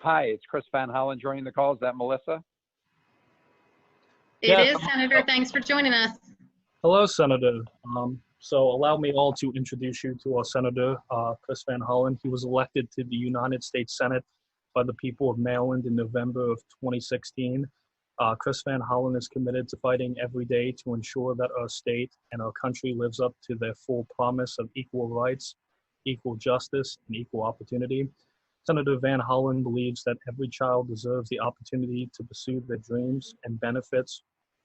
Hi, it's Chris Van Hollen joining the call. Is that Melissa? It is, Senator. Thanks for joining us. Hello, Senator. So allow me all to introduce you to our Senator, Chris Van Hollen. He was elected to the United States Senate by the people of Maryland in November of 2016. Chris Van Hollen is committed to fighting every day to ensure that our state and our country lives up to their full promise of equal rights, equal justice, and equal opportunity. Senator Van Hollen believes that every child deserves the opportunity to pursue their dreams and benefits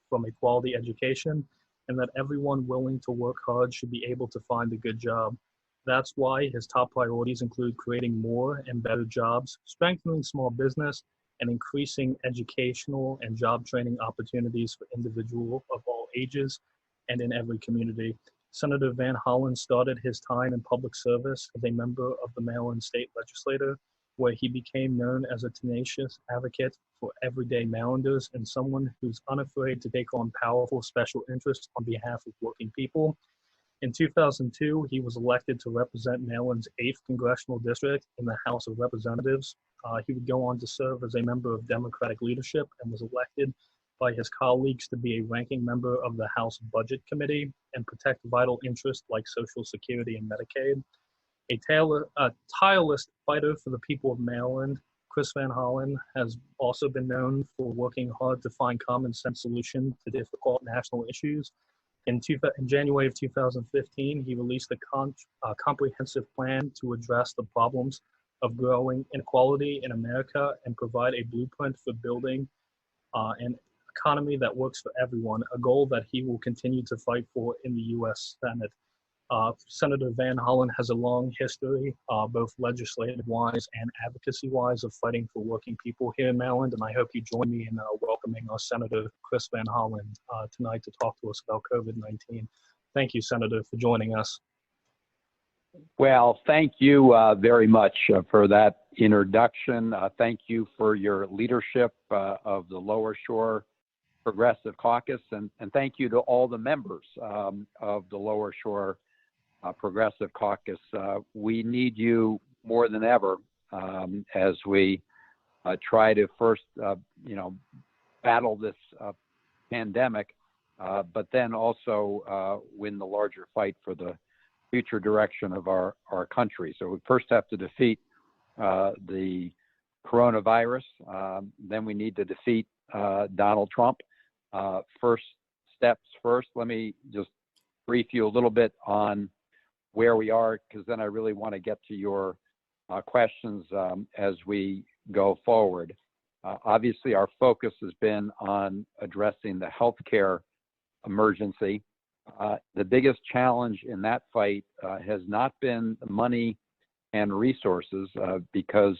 from a quality education, and that everyone willing to work hard should be able to find a good job. That's why his top priorities include creating more and better jobs, strengthening small business, and increasing educational and job training opportunities for individuals of all ages and in every community. Senator Van Hollen started his time in public service as a member of the Maryland State Legislature, where he became known as a tenacious advocate for everyday Marylanders and someone who's unafraid to take on powerful special interests on behalf of working people. In 2002, he was elected to represent Maryland's 8th Congressional District in the House of Representatives. He would go on to serve as a member of Democratic leadership and was elected by his colleagues to be a ranking member of the House Budget Committee and protect vital interests like Social Security and Medicaid. A tireless fighter for the people of Maryland, Chris Van Hollen has also been known for working hard to find common sense solutions to difficult national issues. In January of 2015, he released a comprehensive plan to address the problems of growing inequality in America and provide a blueprint for building an economy that works for everyone, a goal that he will continue to fight for in the U.S. Senate. Senator Van Hollen has a long history, both legislative-wise and advocacy-wise, of fighting for working people here in Maryland, and I hope you join me in welcoming our Senator Chris Van Hollen tonight to talk to us about COVID-19. Thank you, Senator, for joining us. Well, thank you very much for that introduction. Thank you for your leadership of the Lower Shore Progressive Caucus, and thank you to all the members of the Lower Shore Progressive Caucus. We need you more than ever as we try to first, battle this pandemic, but then also win the larger fight for the future direction of our country. So we first have to defeat the coronavirus. Then we need to defeat Donald Trump. First steps first. Let me just brief you a little bit on where we are, because then I really want to get to your questions as we go forward. Obviously, our focus has been on addressing the healthcare emergency. The biggest challenge in that fight has not been money and resources, because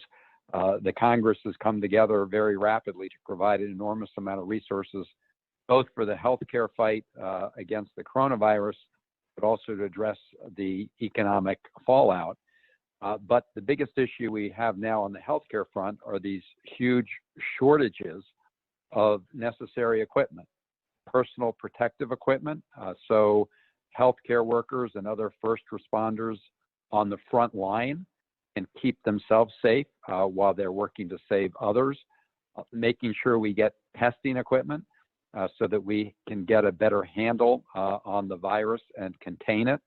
the Congress has come together very rapidly to provide an enormous amount of resources, both for the healthcare fight against the coronavirus, but also to address the economic fallout. But the biggest issue we have now on the healthcare front are these huge shortages of necessary equipment, personal protective equipment. So healthcare workers and other first responders on the front line can keep themselves safe while they're working to save others, making sure we get testing equipment so that we can get a better handle on the virus and contain it.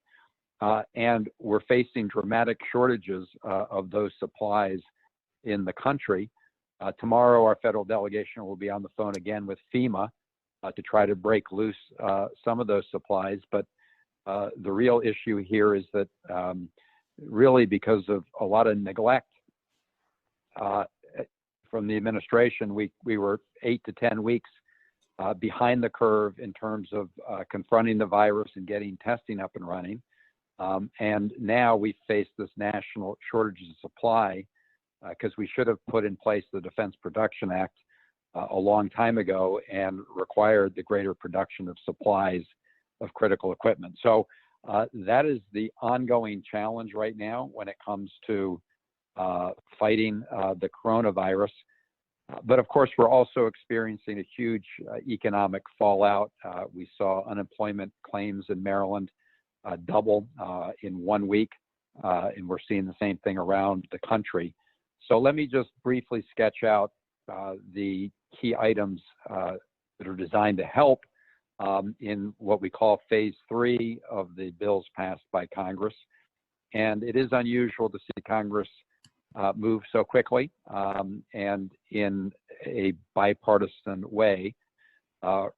And we're facing dramatic shortages of those supplies in the country. Tomorrow, our federal delegation will be on the phone again with FEMA to try to break loose some of those supplies. But the real issue here is that really because of a lot of neglect from the administration, we were 8 to 10 weeks behind the curve in terms of confronting the virus and getting testing up and running. And now we face this national shortage of supply because we should have put in place the Defense Production Act a long time ago and required the greater production of supplies of critical equipment. So that is the ongoing challenge right now when it comes to fighting the coronavirus. But of course, we're also experiencing a huge economic fallout. We saw unemployment claims in Maryland double in 1 week, and we're seeing the same thing around the country. So let me just briefly sketch out the key items that are designed to help in what we call phase 3 of the bills passed by Congress. And it is unusual to see Congress move so quickly and in a bipartisan way.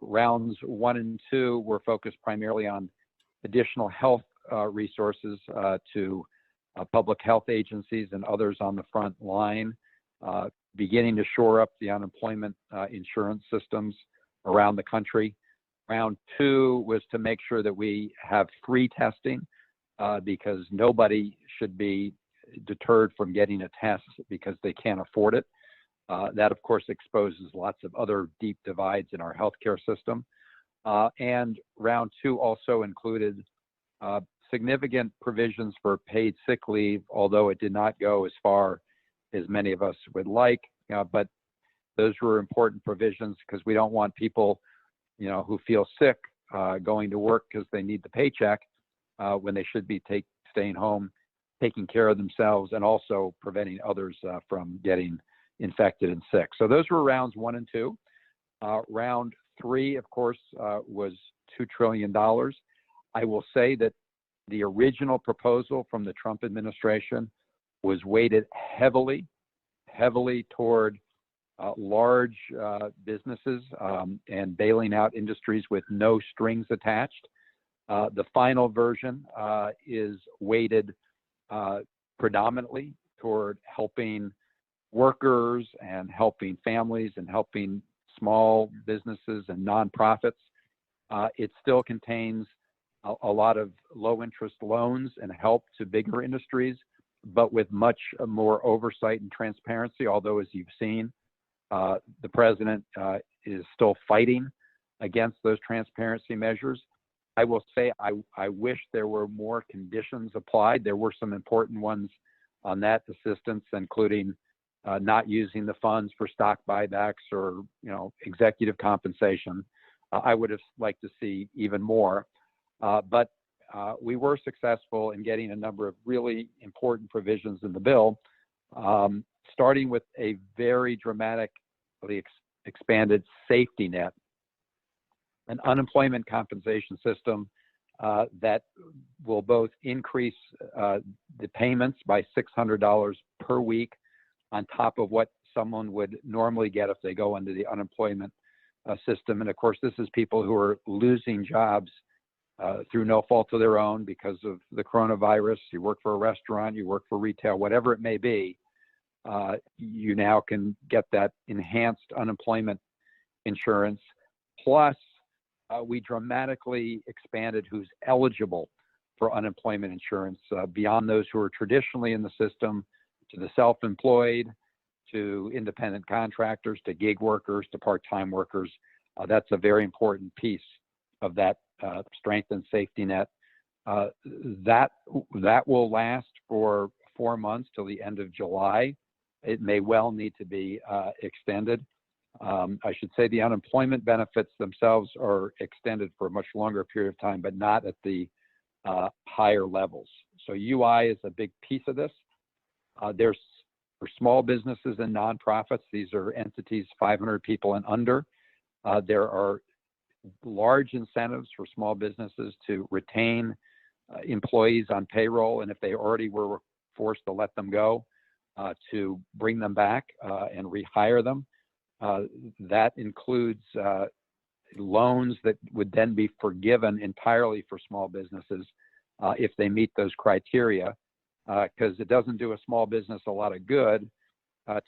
Rounds 1 and 2 were focused primarily on additional health resources to public health agencies and others on the front line, beginning to shore up the unemployment insurance systems around the country. Round 2 was to make sure that we have free testing because nobody should be deterred from getting a test because they can't afford it. That, of course, exposes lots of other deep divides in our healthcare system. And round 2 also included significant provisions for paid sick leave, although it did not go as far as many of us would like. But those were important provisions because we don't want people, who feel sick going to work because they need the paycheck when they should be staying home, taking care of themselves, and also preventing others from getting infected and sick. So those were rounds 1 and 2. Round 3, of course, was $2 trillion. I will say that the original proposal from the Trump administration was weighted heavily toward large businesses and bailing out industries with no strings attached. The final version is weighted predominantly toward helping workers and helping families and helping small businesses and nonprofits. It still contains a lot of low interest loans and help to bigger industries, but with much more oversight and transparency, although as you've seen, the president is still fighting against those transparency measures. I will say I wish there were more conditions applied. There were some important ones on that assistance, including not using the funds for stock buybacks or executive compensation. I would have liked to see even more, but we were successful in getting a number of really important provisions in the bill, starting with a very dramatically expanded safety net, an unemployment compensation system that will both increase the payments by $600 per week on top of what someone would normally get if they go into the unemployment system. And of course, this is people who are losing jobs through no fault of their own because of the coronavirus. You work for a restaurant, you work for retail, whatever it may be, you now can get that enhanced unemployment insurance. Plus, we dramatically expanded who's eligible for unemployment insurance beyond those who are traditionally in the system, to the self-employed, to independent contractors, to gig workers, to part-time workers. That's a very important piece of that strengthened safety net. That will last for 4 months till the end of July. It may well need to be extended. I should say the unemployment benefits themselves are extended for a much longer period of time, but not at the higher levels. So UI is a big piece of this. There's for small businesses and nonprofits, these are entities 500 people and under. There are large incentives for small businesses to retain employees on payroll, and if they already were forced to let them go, to bring them back and rehire them. That includes loans that would then be forgiven entirely for small businesses if they meet those criteria, because it doesn't do a small business a lot of good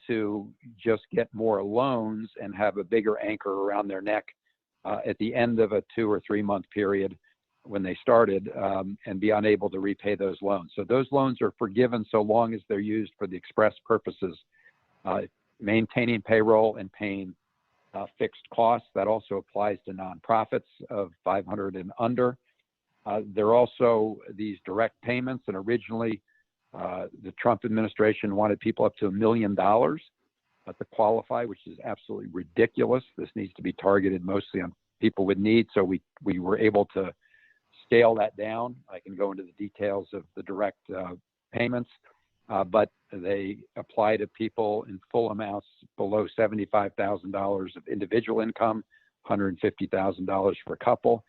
to just get more loans and have a bigger anchor around their neck at the end of a 2 or 3 month period when they started and be unable to repay those loans. So those loans are forgiven so long as they're used for the express purposes, maintaining payroll and paying fixed costs. That also applies to nonprofits of 500 and under. There are also these direct payments, and originally the Trump administration wanted people up to $1 million to qualify, which is absolutely ridiculous. This needs to be targeted mostly on people with needs. So we were able to scale that down. I can go into the details of the direct payments, but They apply to people in full amounts below $75,000 of individual income, $150,000 for a couple.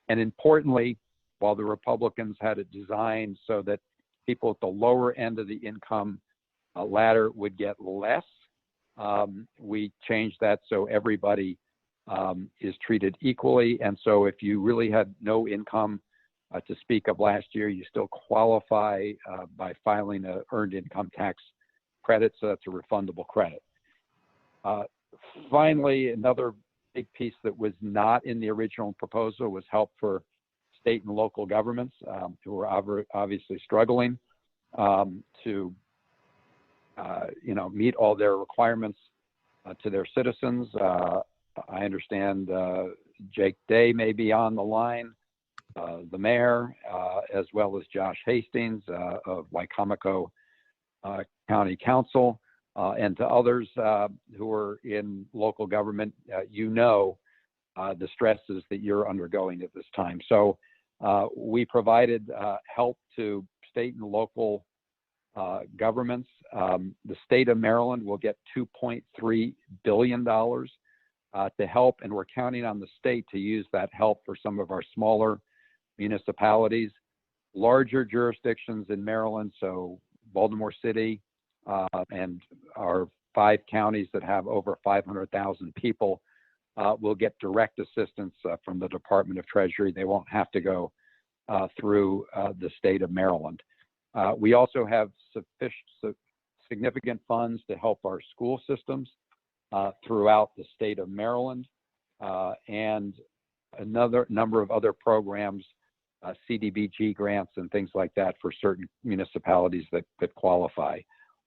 And importantly, while the Republicans had it designed so that people at the lower end of the income ladder would get less, we changed that so everybody is treated equally. And so if you really had no income to speak of last year, you still qualify by filing an earned income tax credit, so that's a refundable credit. Finally, another big piece that was not in the original proposal was help for state and local governments who are obviously struggling to meet all their requirements to their citizens. I understand Jake Day may be on the line, the mayor, as well as Josh Hastings of Wicomico County Council, and to others who are in local government. The stresses that you're undergoing at this time. So we provided help to state and local governments. The state of Maryland will get $2.3 billion to help, and we're counting on the state to use that help for some of our smaller municipalities. Larger jurisdictions in Maryland, so Baltimore City and our 5 counties that have over 500,000 people, will get direct assistance from the Department of Treasury. They won't have to go through the state of Maryland. We also have significant funds to help our school systems throughout the state of Maryland, and another number of other programs, CDBG grants and things like that for certain municipalities that qualify.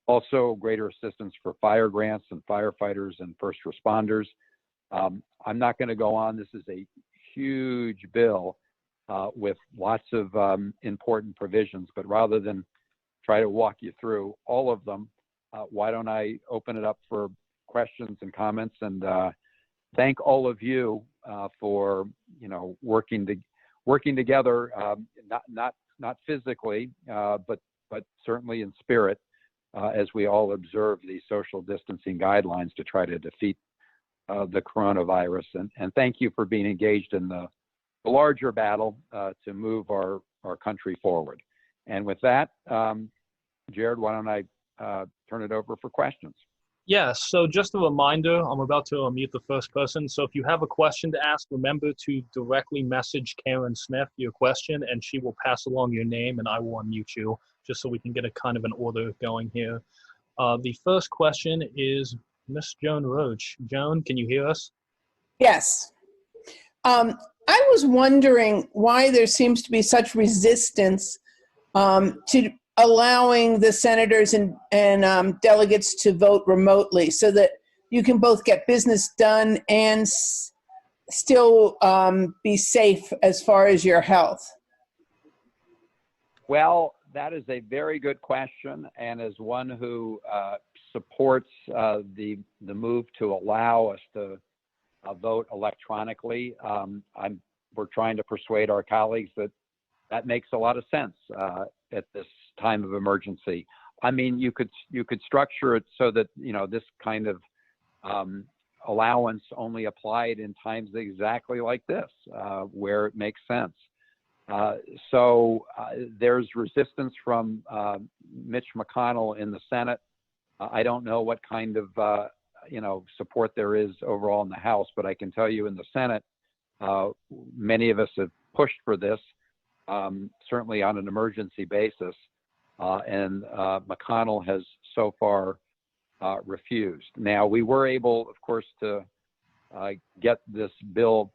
Also, greater assistance for fire grants and firefighters and first responders. I'm not going to go on. This is a huge bill with lots of important provisions, but rather than try to walk you through all of them, why don't I open it up for questions and comments, and thank all of you for working together, not physically, but certainly in spirit, as we all observe these social distancing guidelines to try to defeat the coronavirus. And thank you for being engaged in the larger battle to move our country forward. And with that, Jared, why don't I turn it over for questions? Yeah, so just a reminder, I'm about to unmute the first person. So if you have a question to ask, remember to directly message Karen Smith your question, and she will pass along your name and I will unmute you, just so we can get a kind of an order going here. The first question is Miss Joan Roach. Joan, can you hear us? Yes. I was wondering why there seems to be such resistance to allowing the senators and delegates to vote remotely, so that you can both get business done and still be safe as far as your health. Well, that is a very good question, and as one who supports the move to allow us to vote electronically, we're trying to persuade our colleagues that makes a lot of sense at this time of emergency. I mean, you could structure it so that this kind of allowance only applied in times exactly like this, where it makes sense. So there's resistance from Mitch McConnell in the Senate. I don't know what kind of support there is overall in the House, but I can tell you in the Senate, many of us have pushed for this, certainly on an emergency basis, and McConnell has so far refused. Now, we were able, of course, to get this bill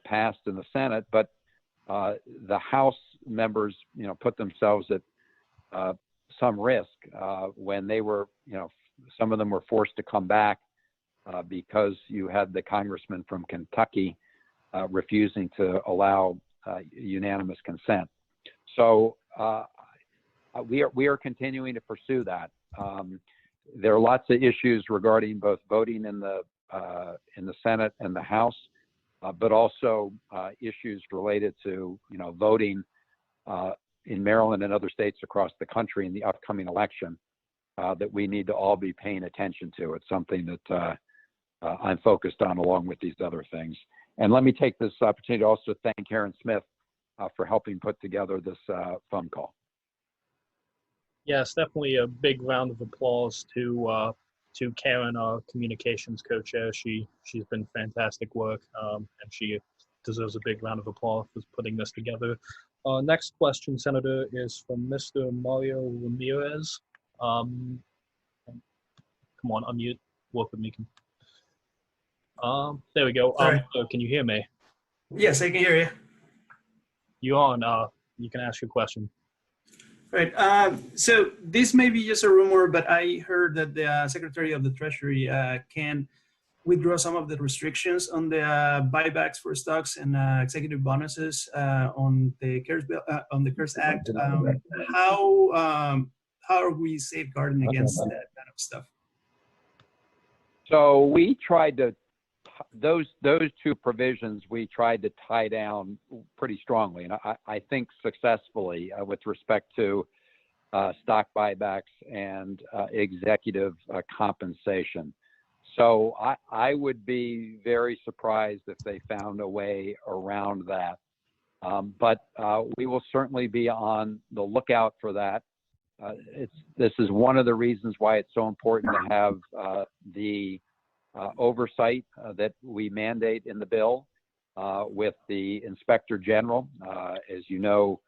passed in the Senate, but the House members, put themselves at some risk when they were, some of them were forced to come back because you had the congressman from Kentucky refusing to allow unanimous consent. So we are continuing to pursue that. There are lots of issues regarding both voting in the Senate and the House, but also issues related to voting in Maryland and other states across the country in the upcoming election. that we need to all be paying attention to. It's something that I'm focused on along with these other things. And let me take this opportunity to also thank Karen Smith for helping put together this phone call. Yes, definitely a big round of applause to Karen, our communications co-chair. She's been fantastic work, and she deserves a big round of applause for putting this together. Next question, Senator, is from Mr. Mario Ramirez. Come on, unmute. Work with me. There we go. Sorry. Can you hear me? Yes, I can hear you. You're on. You can ask your question. Right. So this may be just a rumor, but I heard that the Secretary of the Treasury can withdraw some of the restrictions on the buybacks for stocks and executive bonuses on the CARES Act. How are we safeguarding against that kind of stuff? So we tried to, those two provisions we tried to tie down pretty strongly, and I think successfully with respect to stock buybacks and executive compensation. So I would be very surprised if they found a way around that. But we will certainly be on the lookout for that. This is one of the reasons why it's so important to have the oversight that we mandate in the bill with the Inspector General. As you know,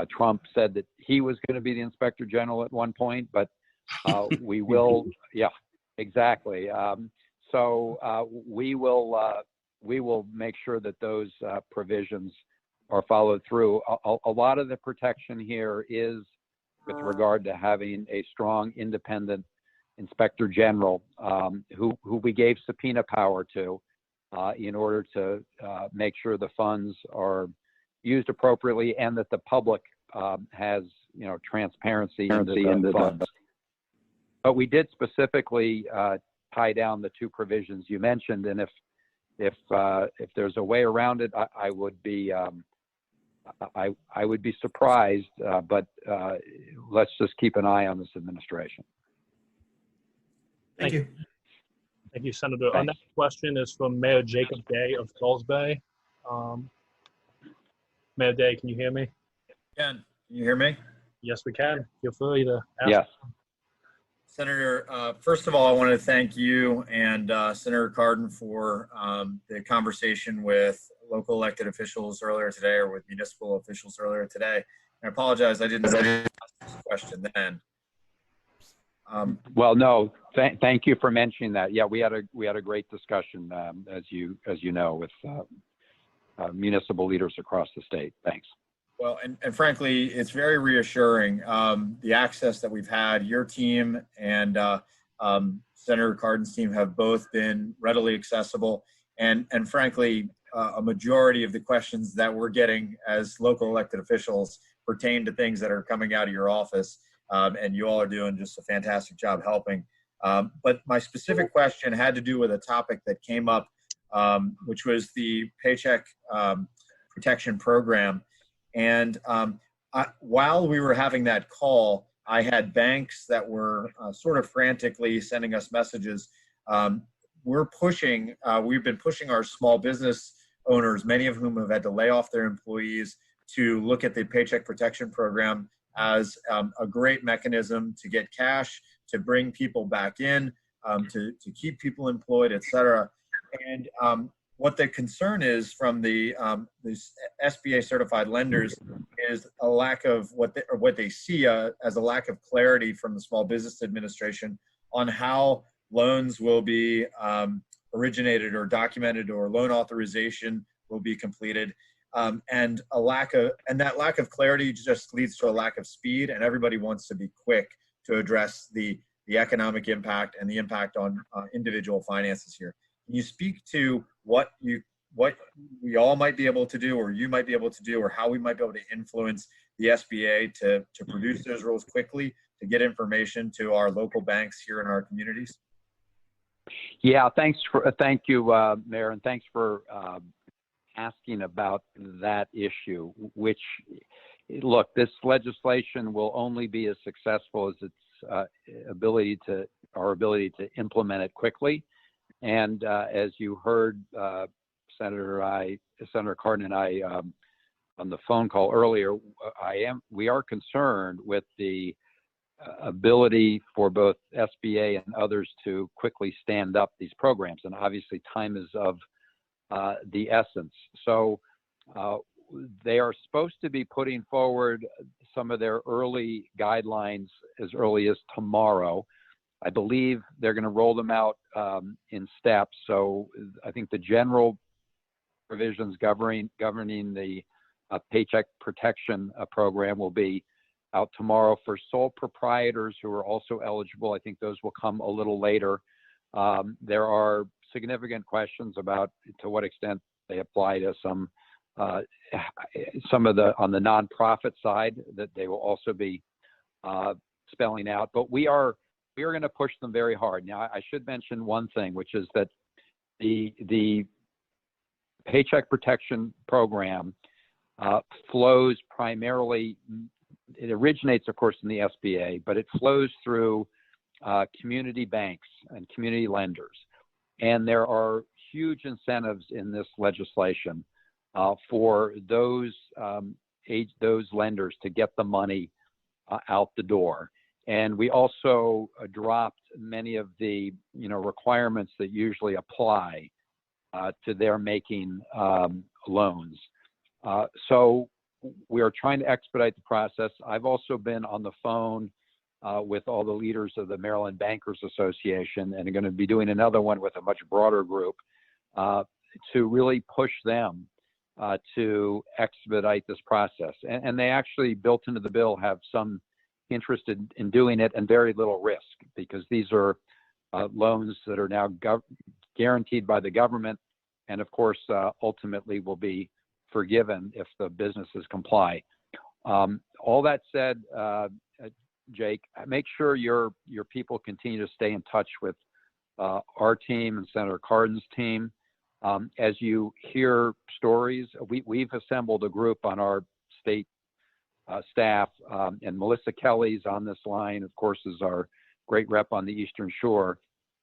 Trump said that he was going to be the Inspector General at one point, but we will, yeah, exactly. So we will make sure that those provisions are followed through. A lot of the protection here is with regard to having a strong, independent Inspector General who we gave subpoena power to in order to make sure the funds are used appropriately and that the public has, transparency into the funds. But we did specifically tie down the two provisions you mentioned, and if there's a way around it, I would be surprised. But let's just keep an eye on this administration. Thank you. Thank you, Senator. Our next question is from Mayor Jacob Day of Falls Bay. Mayor Day, can you hear me? Can you hear me? Yes, we can. Feel free to ask. Yes. Senator, first of all, I want to thank you and Senator Cardin for the conversation with local elected officials earlier today, or with municipal officials earlier today. And I apologize, I didn't ask this question then. Well, no, thank you for mentioning that. Yeah, we had a great discussion, as you know, with municipal leaders across the state. Thanks. Well, and frankly, it's very reassuring. The access that we've had, your team and Senator Cardin's team have both been readily accessible. And frankly, a majority of the questions that we're getting as local elected officials pertain to things that are coming out of your office. And you all are doing just a fantastic job helping. But my specific question had to do with a topic that came up, which was the Paycheck Protection Program. And while we were having that call, I had banks that were sort of frantically sending us messages. We've been pushing our small business owners, many of whom have had to lay off their employees, to look at the Paycheck Protection Program as a great mechanism to get cash, to bring people back in, to keep people employed, et cetera. And what the concern is from the SBA certified lenders is a lack of what they see as a lack of clarity from the Small Business Administration on how loans will be originated or documented, or loan authorization will be completed. And that lack of clarity just leads to a lack of speed, and everybody wants to be quick to address the economic impact and the impact on individual finances here. Can you speak to what we all might be able to do, or you might be able to do, or how we might be able to influence the SBA to produce those rules quickly, to get information to our local banks here in our communities? Yeah, thank you, Mayor, and thanks for asking about that issue. Which, look, this legislation will only be as successful as its our ability to implement it quickly. And as you heard Senator Cardin and I on the phone call earlier, we are concerned with the ability for both SBA and others to quickly stand up these programs. And obviously time is of the essence. So they are supposed to be putting forward some of their early guidelines as early as tomorrow. I believe they're going to roll them out in steps. So I think the general provisions governing the Paycheck Protection Program will be out tomorrow. For sole proprietors who are also eligible, I think those will come a little later. There are significant questions about to what extent they apply to some of the on the nonprofit side that they will also be spelling out. But we are going to push them very hard. Now, I should mention one thing, which is that the Paycheck Protection Program flows primarily, it originates, of course, in the SBA, but it flows through community banks and community lenders. And there are huge incentives in this legislation for those lenders to get the money out the door. And we also dropped many of the requirements that usually apply to their making loans. So we are trying to expedite the process. I've also been on the phone with all the leaders of the Maryland Bankers Association, and I'm going to be doing another one with a much broader group to really push them to expedite this process. And they actually, built into the bill, have some interest in doing it and very little risk, because these are loans that are now guaranteed by the government, and of course ultimately will be forgiven if the businesses comply. All that said, Jake, make sure your people continue to stay in touch with our team and Senator Cardin's team. As you hear stories, we've assembled a group on our state staff, and Melissa Kelly's on this line, of course, is our great rep on the Eastern Shore.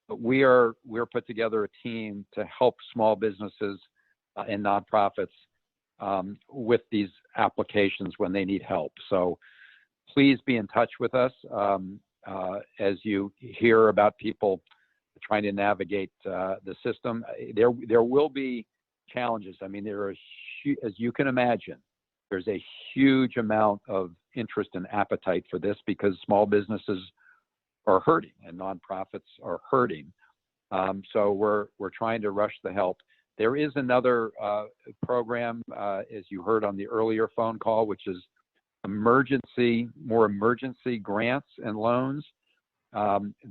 But we're put together a team to help small businesses and nonprofits with these applications when they need help. So please be in touch with us as you hear about people trying to navigate the system. There will be challenges. I mean, there are, as you can imagine, there's a huge amount of interest and appetite for this because small businesses are hurting and nonprofits are hurting. So we're trying to rush the help. There is another program, as you heard on the earlier phone call, which is more emergency grants and loans.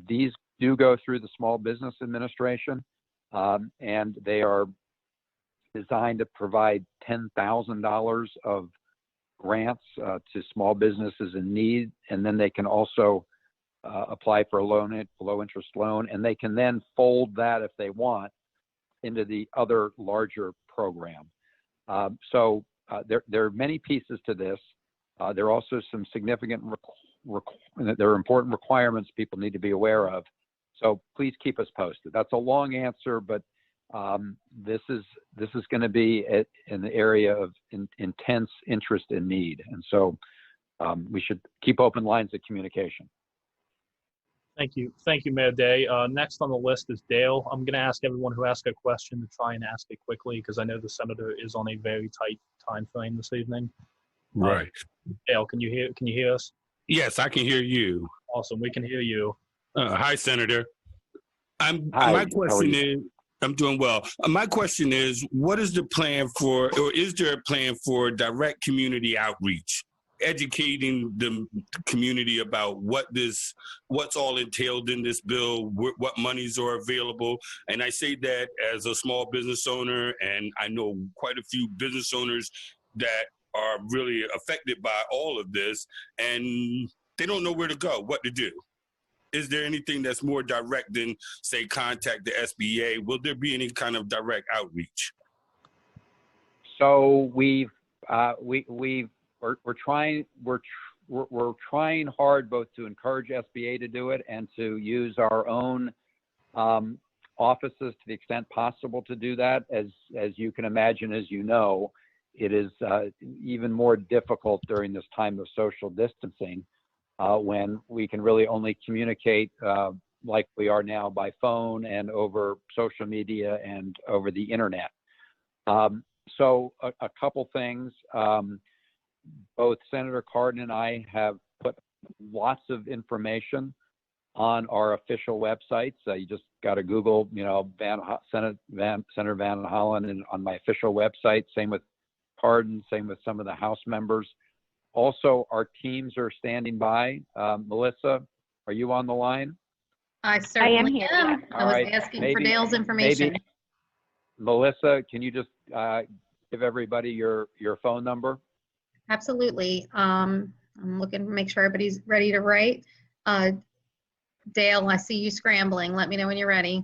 These do go through the Small Business Administration, and they are designed to provide $10,000 of grants to small businesses in need, and then they can also apply for a low interest loan, and they can then fold that, if they want, into the other larger program. So there are many pieces to this. There are also some significant, there are important requirements people need to be aware of. So please keep us posted. That's a long answer, but this is going to be in the area of intense interest and need. And so we should keep open lines of communication. Thank you, Mayor Day. Next on the list is Dale. I'm going to ask everyone who asks a question to try and ask it quickly because I know the senator is on a very tight time frame this evening. Right. Dale, can you hear us? Yes, I can hear you. Awesome, we can hear you. Hi, Senator. Hi, my question is, I'm doing well. My question is, what is the plan for, or is there a plan for direct community outreach, educating the community about what's all entailed in this bill, what monies are available? And I say that as a small business owner, and I know quite a few business owners that are really affected by all of this, and they don't know where to go, what to do. Is there anything that's more direct than, say, contact the SBA? Will there be any kind of direct outreach? So we're we're trying hard both to encourage SBA to do it and to use our own offices to the extent possible to do that. As you can imagine, as you know, it is even more difficult during this time of social distancing when we can really only communicate like we are now by phone and over social media and over the internet. So a couple things. Both Senator Cardin and I have put lots of information on our official websites. You just got to Google, Senator Van Hollen and on my official website. Same with Cardin, same with some of the House members. Also, our teams are standing by. Melissa, are you on the line? I certainly here, am. yes. I was All right. asking for Dale's information. Maybe, Melissa, can you just give everybody your phone number? Absolutely. I'm looking to make sure everybody's ready to write. Dale, I see you scrambling. Let me know when you're ready.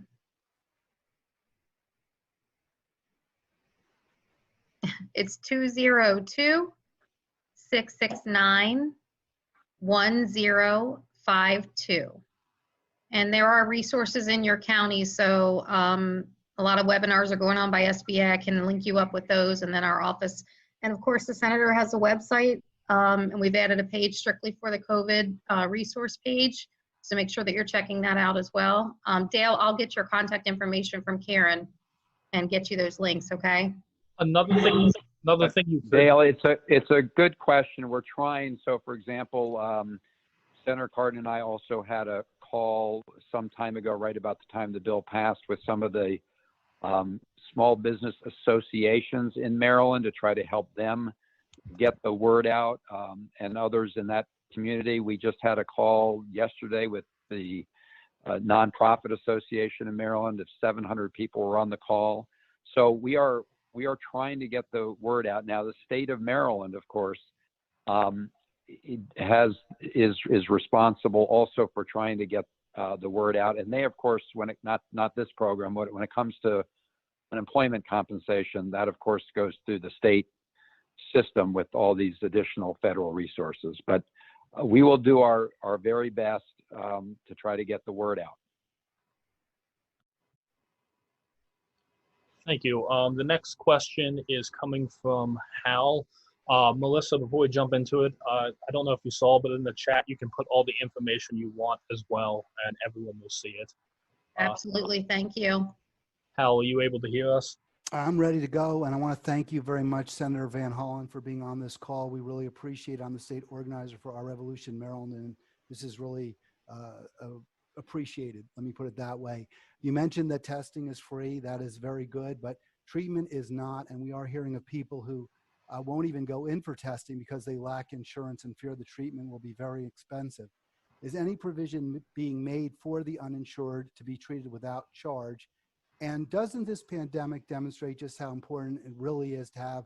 It's 202-669-1052. And there are resources in your county. So a lot of webinars are going on by SBA. I can link you up with those, and then our office. And of course, the senator has a website, and we've added a page strictly for the COVID resource page. So make sure that you're checking that out as well. Dale, I'll get your contact information from Karen and get you those links, okay? Another thing you could, Dale, it's a good question. We're trying. So, for example, Senator Cardin and I also had a call some time ago, right about the time the bill passed, with some of the small business associations in Maryland to try to help them get the word out, and others in that community. We just had a call yesterday with the nonprofit association in Maryland. If 700 people were on the call. So we are trying to get the word out. Now, the state of Maryland, of course, is responsible also for trying to get the word out. And they, of course, not this program, when it comes to unemployment compensation, that of course goes through the state system with all these additional federal resources. But we will do our very best to try to get the word out. thank you. The next question is coming from Hal. Melissa, before we jump into it, I don't know if you saw, but in the chat, you can put all the information you want as well, and everyone will see it. Absolutely, thank you. Hal, are you able to hear us? I'm ready to go, and I want to thank you very much, Senator Van Hollen, for being on this call. We really appreciate I'm the state organizer for our Revolution Maryland, and this is really appreciated. Let me put it that way. You mentioned that testing is free. That is very good, but treatment is not, and we are hearing of people who won't even go in for testing because they lack insurance and fear the treatment will be very expensive. Is any provision being made for the uninsured to be treated without charge? And doesn't this pandemic demonstrate just how important it really is to have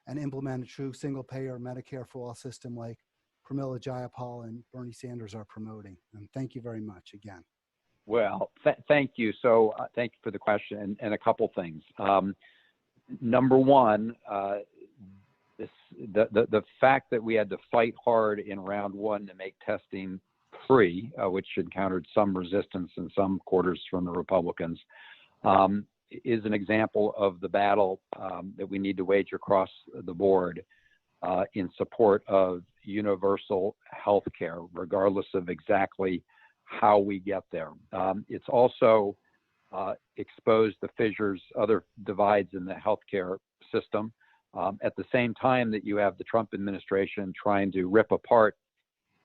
and implement a true single payer Medicare for all system like Pramila Jayapal and Bernie Sanders are promoting? And thank you very much again. Well, thank you. So thank you for the question, and a couple things. Number one, the fact that we had to fight hard in round one to make testing free, which encountered some resistance in some quarters from the Republicans, is an example of the battle that we need to wage across the board in support of universal health care, regardless of exactly how we get there. It's also exposed the fissures, other divides in the healthcare system. At the same time that you have the Trump administration trying to rip apart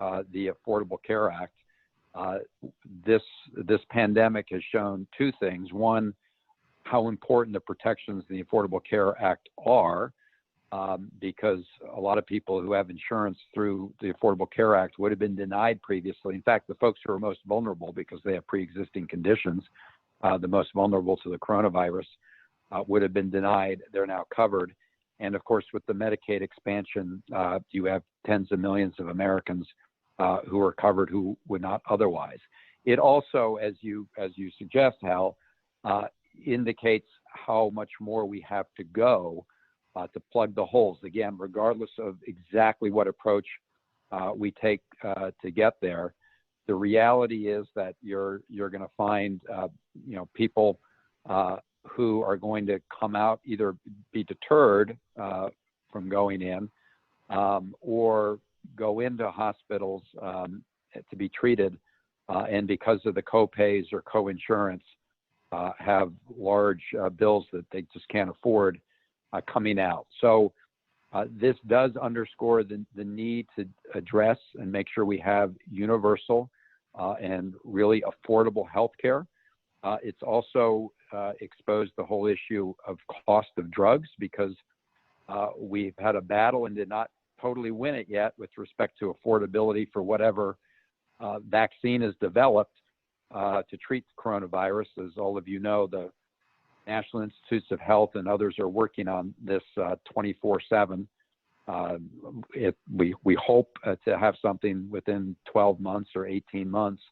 the Affordable Care Act, this pandemic has shown two things. One, how important the protections in the Affordable Care Act are, because a lot of people who have insurance through the Affordable Care Act would have been denied previously. In fact, the folks who are most vulnerable because they have pre-existing conditions, the most vulnerable to the coronavirus, would have been denied. They're now covered. And of course, with the Medicaid expansion, you have tens of millions of Americans who are covered who would not otherwise. It also, as you suggest, Hal, indicates how much more we have to go to plug the holes. Again, regardless of exactly what approach we take to get there. The reality is that you're going to find people who are going to come out, either be deterred from going in or go into hospitals to be treated, and because of the co-pays or co-insurance, have large bills that they just can't afford coming out. So this does underscore the need to address and make sure we have universal and really affordable health care. It's also exposed the whole issue of cost of drugs, because we've had a battle and did not totally win it yet with respect to affordability for whatever vaccine is developed to treat the coronavirus. As all of you know, the National Institutes of Health and others are working on this 24/7. We hope to have something within 12 months or 18 months.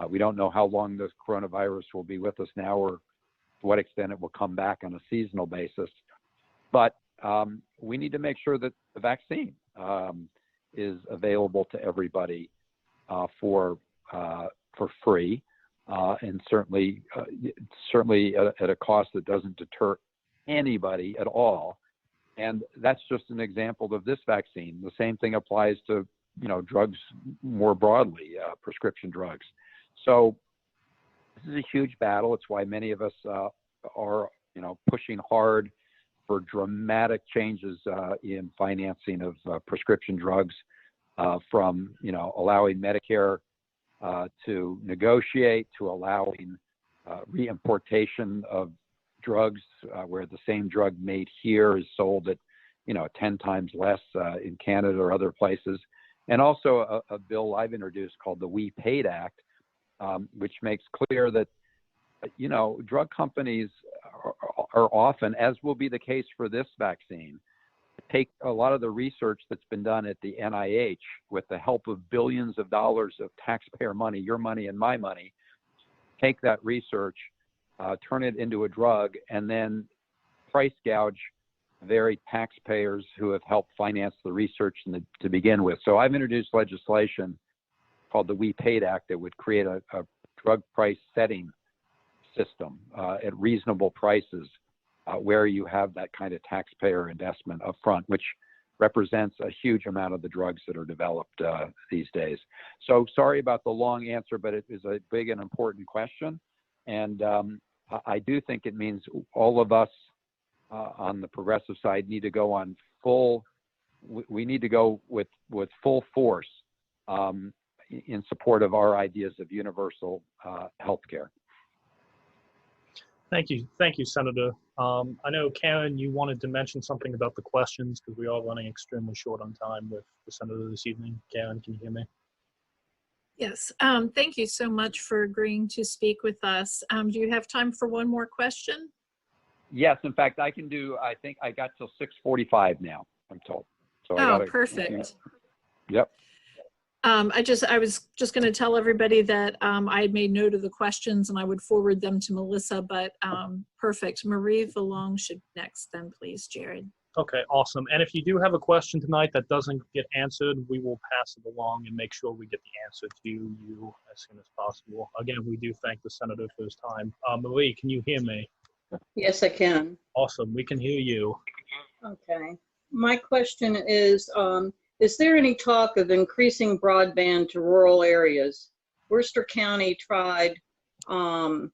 We don't know how long this coronavirus will be with us now, or to what extent it will come back on a seasonal basis. But we need to make sure that the vaccine is available to everybody for free, and certainly at a cost that doesn't deter anybody at all. And that's just an example of this vaccine. The same thing applies to drugs more broadly, prescription drugs. So this is a huge battle. It's why many of us are pushing hard for dramatic changes in financing of prescription drugs, from allowing Medicare to negotiate, to allowing reimportation of drugs where the same drug made here is sold at 10 times less in Canada or other places. And also a bill I've introduced called the We Paid Act, which makes clear that drug companies are often, as will be the case for this vaccine, take a lot of the research that's been done at the NIH with the help of billions of dollars of taxpayer money, your money and my money, take that research, turn it into a drug, and then price gouge very taxpayers who have helped finance the research to begin with. So I've introduced legislation called the We Paid Act that would create a drug price setting system at reasonable prices, where you have that kind of taxpayer investment up front, which represents a huge amount of the drugs that are developed these days. So sorry about the long answer, but it is a big and important question. And I do think it means all of us on the progressive side need to go on we need to go with full force in support of our ideas of universal health care. Thank you, Senator. I know, Karen, you wanted to mention something about the questions, because we are running extremely short on time with the Senator this evening. Karen, can you hear me? Yes, thank you so much for agreeing to speak with us. Do you have time for one more question? Yes, in fact, I can do, I think I got till 6:45 now, I'm told. So Perfect. Yep. I was just going to tell everybody that I had made note of the questions and I would forward them to Melissa, but perfect. Marie Vallone should next then, please, Jared. Okay, awesome. And if you do have a question tonight that doesn't get answered, we will pass it along and make sure we get the answer to you as soon as possible. Again, we do thank the Senator for his time. Marie, can you hear me? Yes, I can. Awesome, we can hear you. Okay. My question is there any talk of increasing broadband to rural areas? Worcester County tried online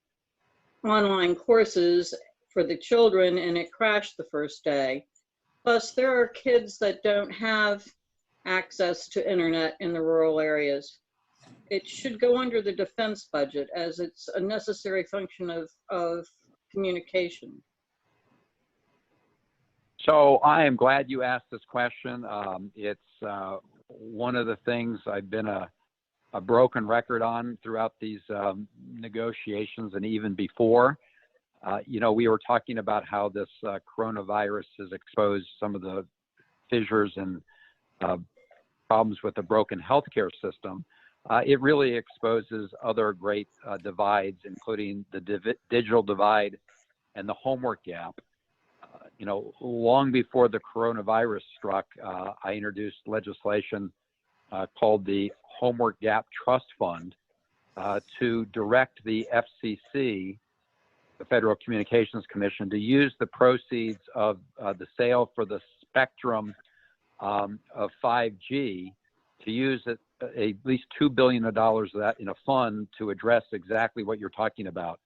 courses for the children and it crashed the first day. Plus, there are kids that don't have access to internet in the rural areas. It should go under the defense budget as it's a necessary function of communication. So I am glad you asked this question. It's one of the things I've been a broken record on throughout these negotiations and even before. We were talking about how this coronavirus has exposed some of the fissures and problems with the broken healthcare system. It really exposes other great divides, including the digital divide and the homework gap. Long before the coronavirus struck, I introduced legislation called the Homework Gap Trust Fund to direct the FCC, the Federal Communications Commission, to use the proceeds of the sale for the spectrum of 5G to use at least $2 billion of that in a fund to address exactly what you're talking about,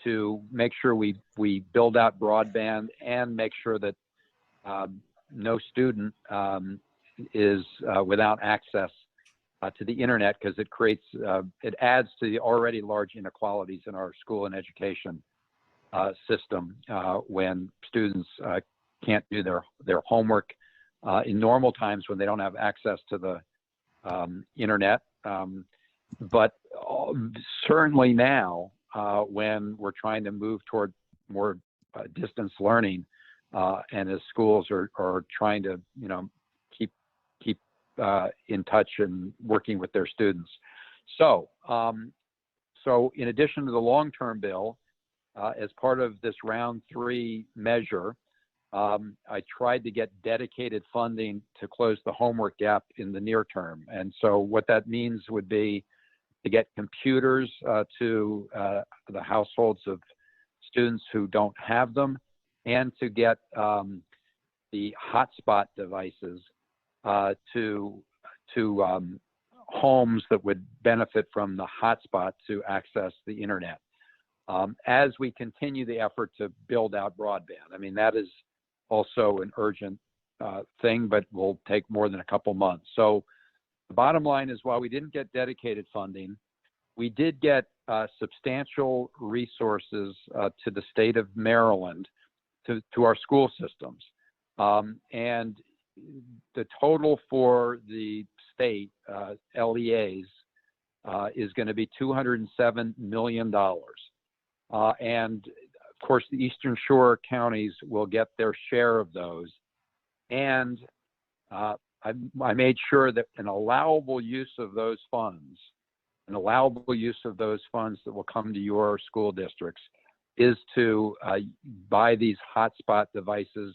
to make sure we build out broadband and make sure that no student is without access to the internet, because it creates, it adds to the already large inequalities in our school and education system when students can't do their homework in normal times when they don't have access to the internet. But certainly now, when we're trying to move toward more distance learning, and as schools are trying to, keep in touch and working with their students. So in addition to the long-term bill, as part of this round 3 measure, I tried to get dedicated funding to close the homework gap in the near term. And so what that means would be to get computers to the households of students who don't have them, and to get the hotspot devices to homes that would benefit from the hotspot to access the internet. As we continue the effort to build out broadband, I mean, that is also an urgent thing, but will take more than a couple months. So the bottom line is, while we didn't get dedicated funding, we did get substantial resources to the state of Maryland, to our school systems. And the total for the state LEAs is going to be $207 million. And of course, the Eastern Shore counties will get their share of those. And I made sure that an allowable use of those funds that will come to your school districts is to buy these hotspot devices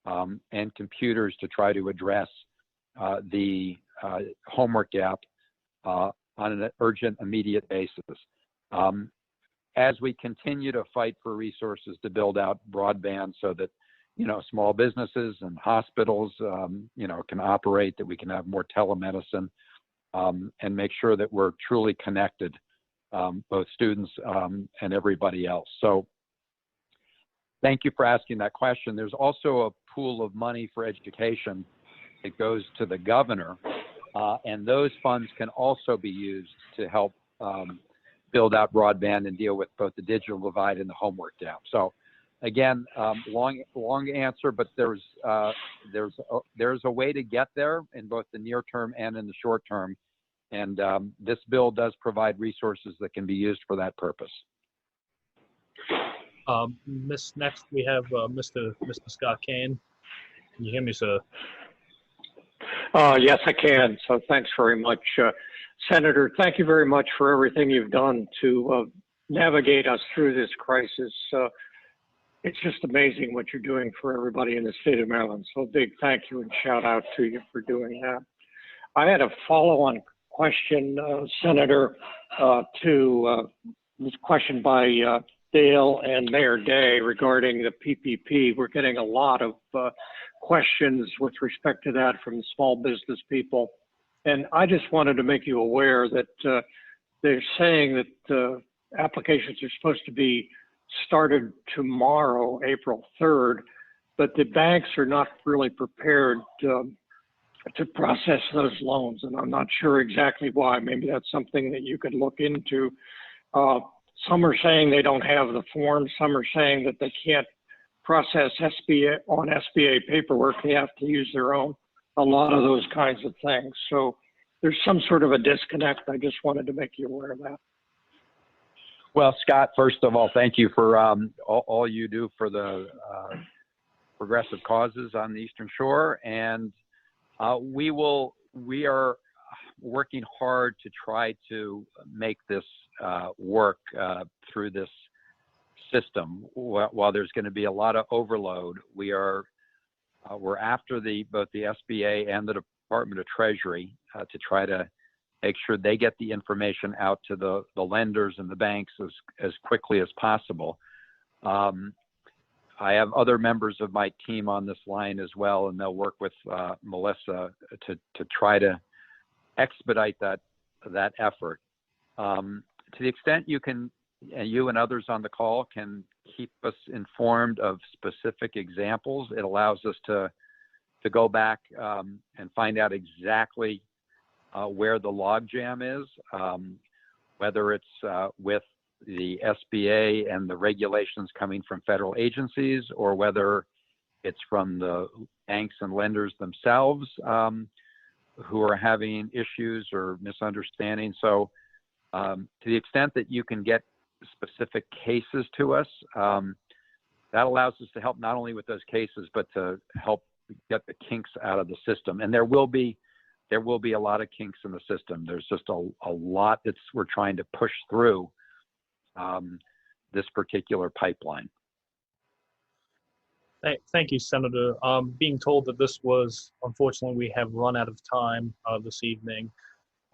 and computers to try to address the homework gap on an urgent, immediate basis. As we continue to fight for resources to build out broadband so that, small businesses and hospitals, can operate, that we can have more telemedicine, and make sure that we're truly connected, both students and everybody else. So thank you for asking that question. There's also a pool of money for education that goes to the governor, and those funds can also be used to help build out broadband and deal with both the digital divide and the homework gap. So again, long answer, but there's a way to get there in both the near term and in the short term. And this bill does provide resources that can be used for that purpose. Next we have Mr. Scott Kane. Can you hear me, sir? Yes, I can. So thanks very much. Senator, thank you very much for everything you've done to navigate us through this crisis. It's just amazing what you're doing for everybody in the state of Maryland. So a big thank you and shout out to you for doing that. I had a follow-on question, Senator, to this question by Dale and Mayor Day regarding the PPP. We're getting a lot of questions with respect to that from small business people. And I just wanted to make you aware that they're saying that applications are supposed to be started tomorrow, April 3rd, but the banks are not really prepared to process those loans. And I'm not sure exactly why. Maybe that's something that you could look into. Some are saying they don't have the forms. Some are saying that they can't process SBA paperwork. They have to use their own, a lot of those kinds of things. So there's some sort of a disconnect. I just wanted to make you aware of that. Well, Scott, first of all, thank you for all you do for the progressive causes on the Eastern Shore. And we are working hard to try to make this work through this system. While there's going to be a lot of overload, we're after both the SBA and the Department of Treasury to try to make sure they get the information out to the lenders and the banks as quickly as possible. I have other members of my team on this line as well, and they'll work with Melissa to try to expedite that effort. To the extent you can, and you and others on the call can keep us informed of specific examples, it allows us to go back and find out exactly where the logjam is, whether it's with the SBA and the regulations coming from federal agencies, or whether it's from the banks and lenders themselves who are having issues or misunderstandings. So to the extent that you can get specific cases to us, that allows us to help not only with those cases, but to help get the kinks out of the system. And there will be a lot of kinks in the system. There's just a lot that we're trying to push through this particular pipeline. Thank you, Senator. Being told that this was, unfortunately, we have run out of time this evening.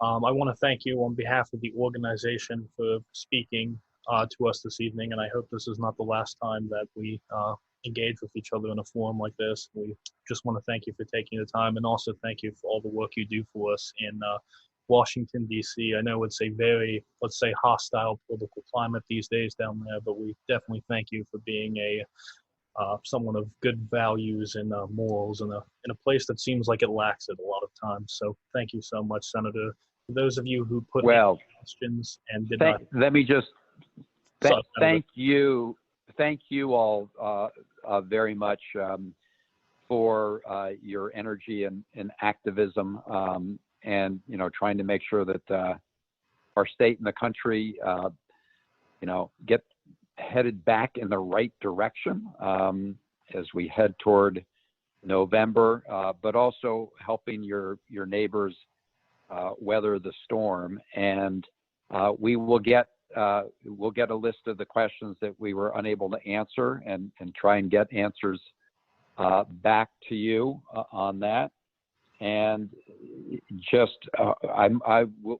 I want to thank you on behalf of the organization for speaking to us this evening, and I hope this is not the last time that we engage with each other in a forum like this. We just want to thank you for taking the time, and also thank you for all the work you do for us in Washington, D.C. I know it's a very, let's say, hostile political climate these days down there, but we definitely thank you for being someone of good values and morals in a place that seems like it lacks it a lot of times. So thank you so much, Senator. For those of you who put questions and did not. Let me just thank you all very much for your energy and activism, and trying to make sure that our state and the country get headed back in the right direction as we head toward November, but also helping your neighbors weather the storm. And we'll get a list of the questions that we were unable to answer and try and get answers back to you on that. And just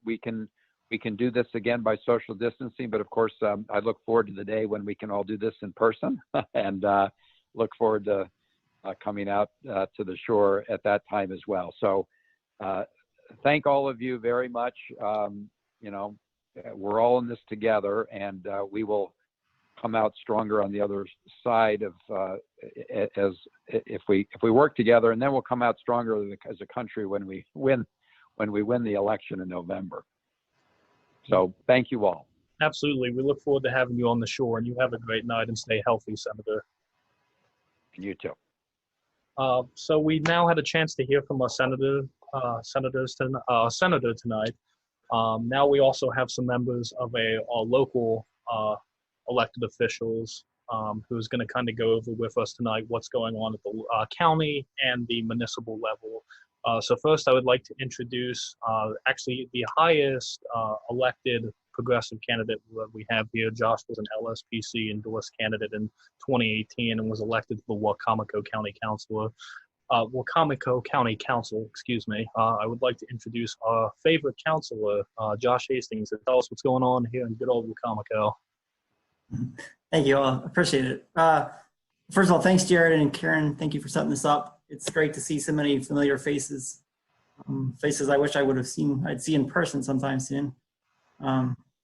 we can do this again by social distancing, but of course, I look forward to the day when we can all do this in person, and look forward to coming out to the shore at that time as well. So thank all of you very much. We're all in this together, and we will come out stronger on the other side of as if we work together, and then we'll come out stronger as a country when we win the election in November. So thank you all. Absolutely. We look forward to having you on the shore, and you have a great night and stay healthy, Senator. And you too. So we now had a chance to hear from our senator tonight. Now we also have some members of our local elected officials who's going to kind of go over with us tonight what's going on at the county and the municipal level. So first, I would like to introduce actually the highest elected progressive candidate that we have here. Josh was an LSPC endorsed candidate in 2018 and was elected to the Wacomico County Council, excuse me. I would like to introduce our favorite counselor, Josh Hastings, and tell us what's going on here in good old Wacomico. Thank you all. Appreciate it. First of all, thanks, Jared and Karen. Thank you for setting this up. It's great to see so many familiar faces, faces I wish I'd see in person sometime soon.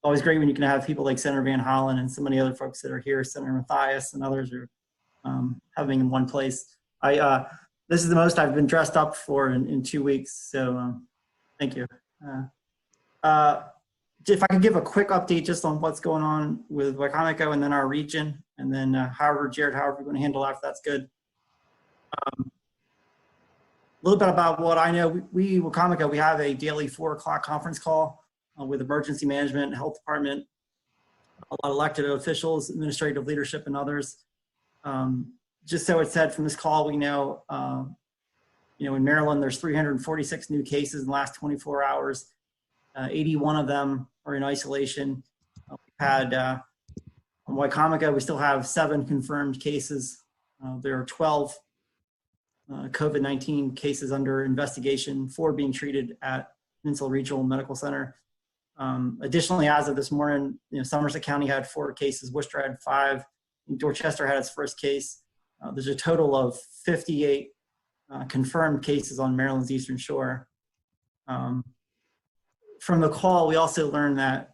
Always great when you can have people like Senator Van Hollen and so many other folks that are here, Senator Mathias and others are having in one place. This is the most I've been dressed up for in 2 weeks, so thank you. If I could give a quick update just on what's going on with Wacomico and then our region, and then Jared, however you're going to handle after that's good. A little bit about what I know. Wacomico, we have a daily 4 o'clock conference call with emergency management, health department, a lot of elected officials, administrative leadership, and others. Just so it's said from this call, we know, in Maryland, there's 346 new cases in the last 24 hours. 81 of them are in isolation. We've had, on Wacomico, we still have 7 confirmed cases. There are 12 COVID-19 cases under investigation, 4 being treated at Peninsula Regional Medical Center. Additionally, as of this morning, Somerset County had 4 cases, Worcester had 5, Dorchester had its first case. There's a total of 58 confirmed cases on Maryland's Eastern Shore. From the call, we also learned that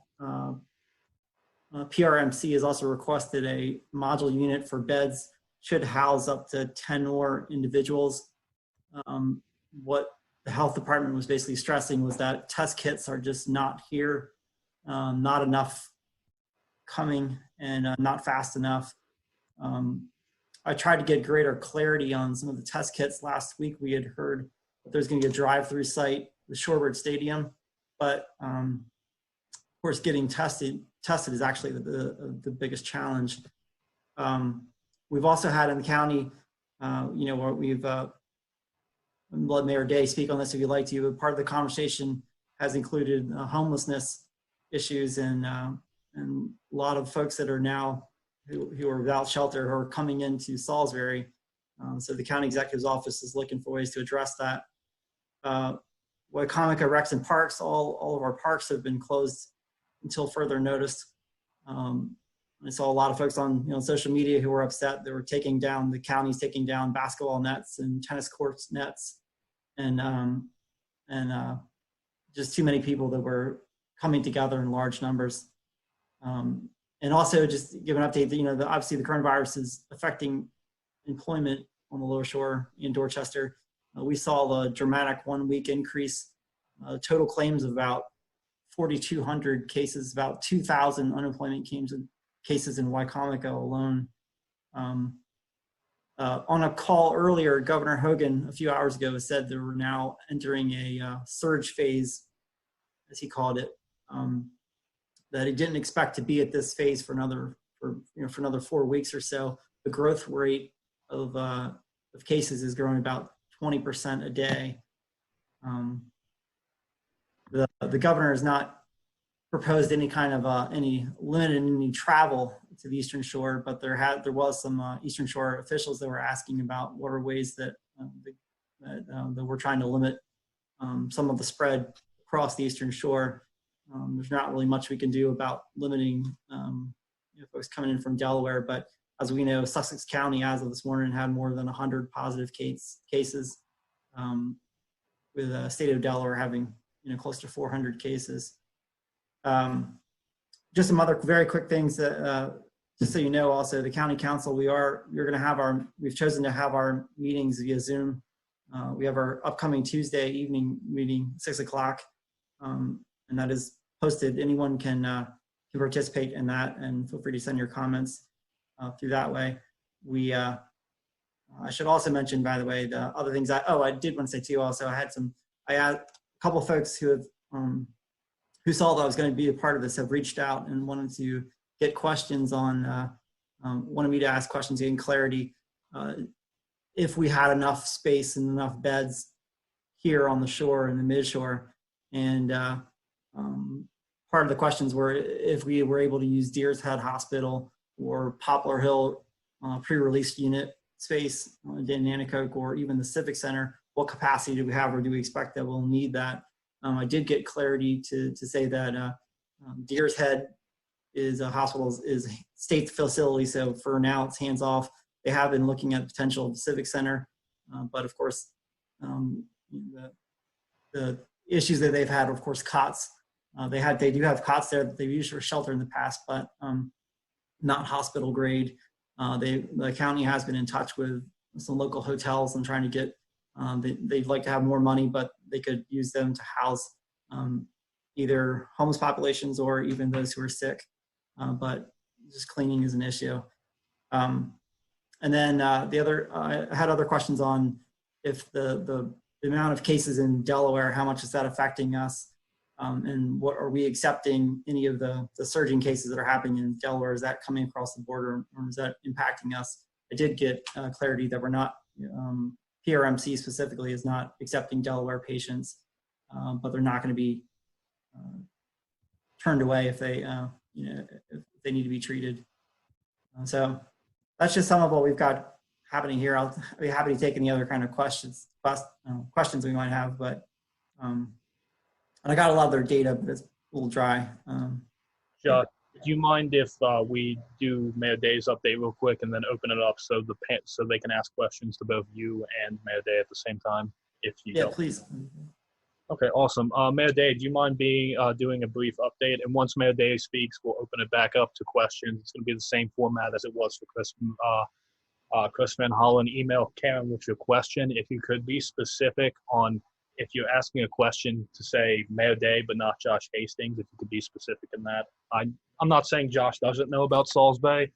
PRMC has also requested a module unit for beds, should house up to 10 more individuals. What the health department was basically stressing was that test kits are just not here, not enough coming, and not fast enough. I tried to get greater clarity on some of the test kits. Last week we had heard that there's going to be a drive-through site, the Shorebird Stadium, but of course getting tested is actually the biggest challenge. We've also had in the county, where we've let Mayor Day speak on this if you'd like to, but part of the conversation has included homelessness issues and a lot of folks that are now who are without shelter who are coming into Salisbury. So the county executive's office is looking for ways to address that. Wycomico Recs and Parks, all of our parks have been closed until further notice. I saw a lot of folks on social media who were upset. They were the county's taking down basketball nets and tennis courts nets, and just too many people that were coming together in large numbers. And also just give an update that, obviously the coronavirus is affecting employment on the Lower Shore in Dorchester. We saw the dramatic 1-week increase, total claims of about 4,200 cases, about 2,000 unemployment cases in Wycomico alone. On a call earlier, Governor Hogan a few hours ago said that we're now entering a surge phase, as he called it, that he didn't expect to be at this phase for another 4 weeks or so. The growth rate of cases is growing about 20% a day. The governor has not proposed any kind of any limit in any travel to the Eastern Shore, but there was some Eastern Shore officials that were asking about what are ways that that we're trying to limit some of the spread across the Eastern Shore. There's not really much we can do about limiting folks coming in from Delaware, but as we know, Sussex County, as of this morning, had more than 100 positive cases, with the state of Delaware having close to 400 cases. Just some other very quick things that, just so you know, also the county council, we've chosen to have our meetings via Zoom. We have our upcoming Tuesday evening meeting, 6 o'clock, and that is posted. Anyone can participate in that, and feel free to send your comments through that way. I should also mention, by the way, the other things I did want to say too. Also, I had a couple of folks who who saw that I was going to be a part of this have reached out and wanted to get questions on, wanted me to ask questions, getting clarity. If we had enough space and enough beds here on the shore and the mid-shore. And part of the questions were if we were able to use Deer's Head Hospital or Poplar Hill pre-release unit space in Nanticoke, or even the Civic Center, what capacity do we have, or do we expect that we'll need that? I did get clarity to say that Deer's Head is a hospital, is a state facility, so for now it's hands off. They have been looking at potential of the Civic Center, but of course the issues that they've had, of course, cots. They do have cots there that they've used for shelter in the past, but not hospital grade. The county has been in touch with some local hotels and trying to get, they'd like to have more money, but they could use them to house either homeless populations or even those who are sick. But just cleaning is an issue. And then I had other questions on if the amount of cases in Delaware, how much is that affecting us? And what are we accepting any of the surging cases that are happening in Delaware? Is that coming across the border, or is that impacting us? I did get clarity that we're not, PRMC specifically is not accepting Delaware patients, but they're not going to be turned away if they, if they need to be treated. So that's just some of what we've got happening here. I'll be happy to take any other kind of questions we might have, but and I got a lot of their data, but it's a little dry. Josh, do you mind if we do Mayor Day's update real quick and then open it up so so they can ask questions to both you and Mayor Day at the same time? If you Yeah, don't. please. Okay, awesome. Mayor Day, do you mind doing a brief update? And once Mayor Day speaks, we'll open it back up to questions. It's going to be the same format as it was for Chris Van Hollen. Email Karen with your question. If you could be specific on if you're asking a question to say Mayor Day, but not Josh Hastings, if you could be specific in that. I'm not saying Josh doesn't know about Sauls Bay.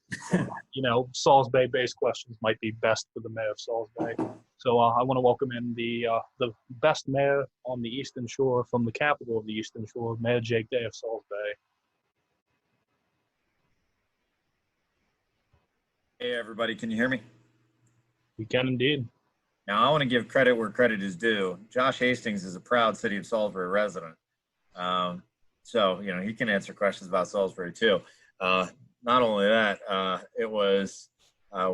You know, Sauls Bay-based questions might be best for the mayor of Sauls Bay. So I want to welcome in the best mayor on the Eastern Shore from the capital of the Eastern Shore, Mayor Jake Day of Sauls Bay. Hey, everybody, can you hear me? We can indeed. Now, I want to give credit where credit is due. Josh Hastings is a proud City of Salisbury resident. So, you know, he can answer questions about Salisbury, too. Not only that, it was,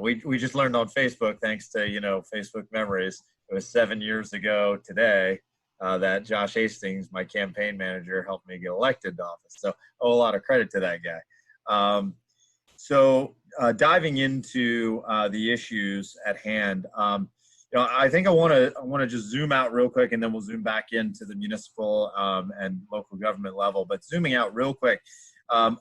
we just learned on Facebook, thanks to, you know, Facebook memories, it was 7 years ago today that Josh Hastings, my campaign manager, helped me get elected to office. So, I owe a lot of credit to that guy. Diving into the issues at hand, you know, I think I want to just zoom out real quick, and then we'll zoom back into the municipal and local government level. But zooming out real quick, I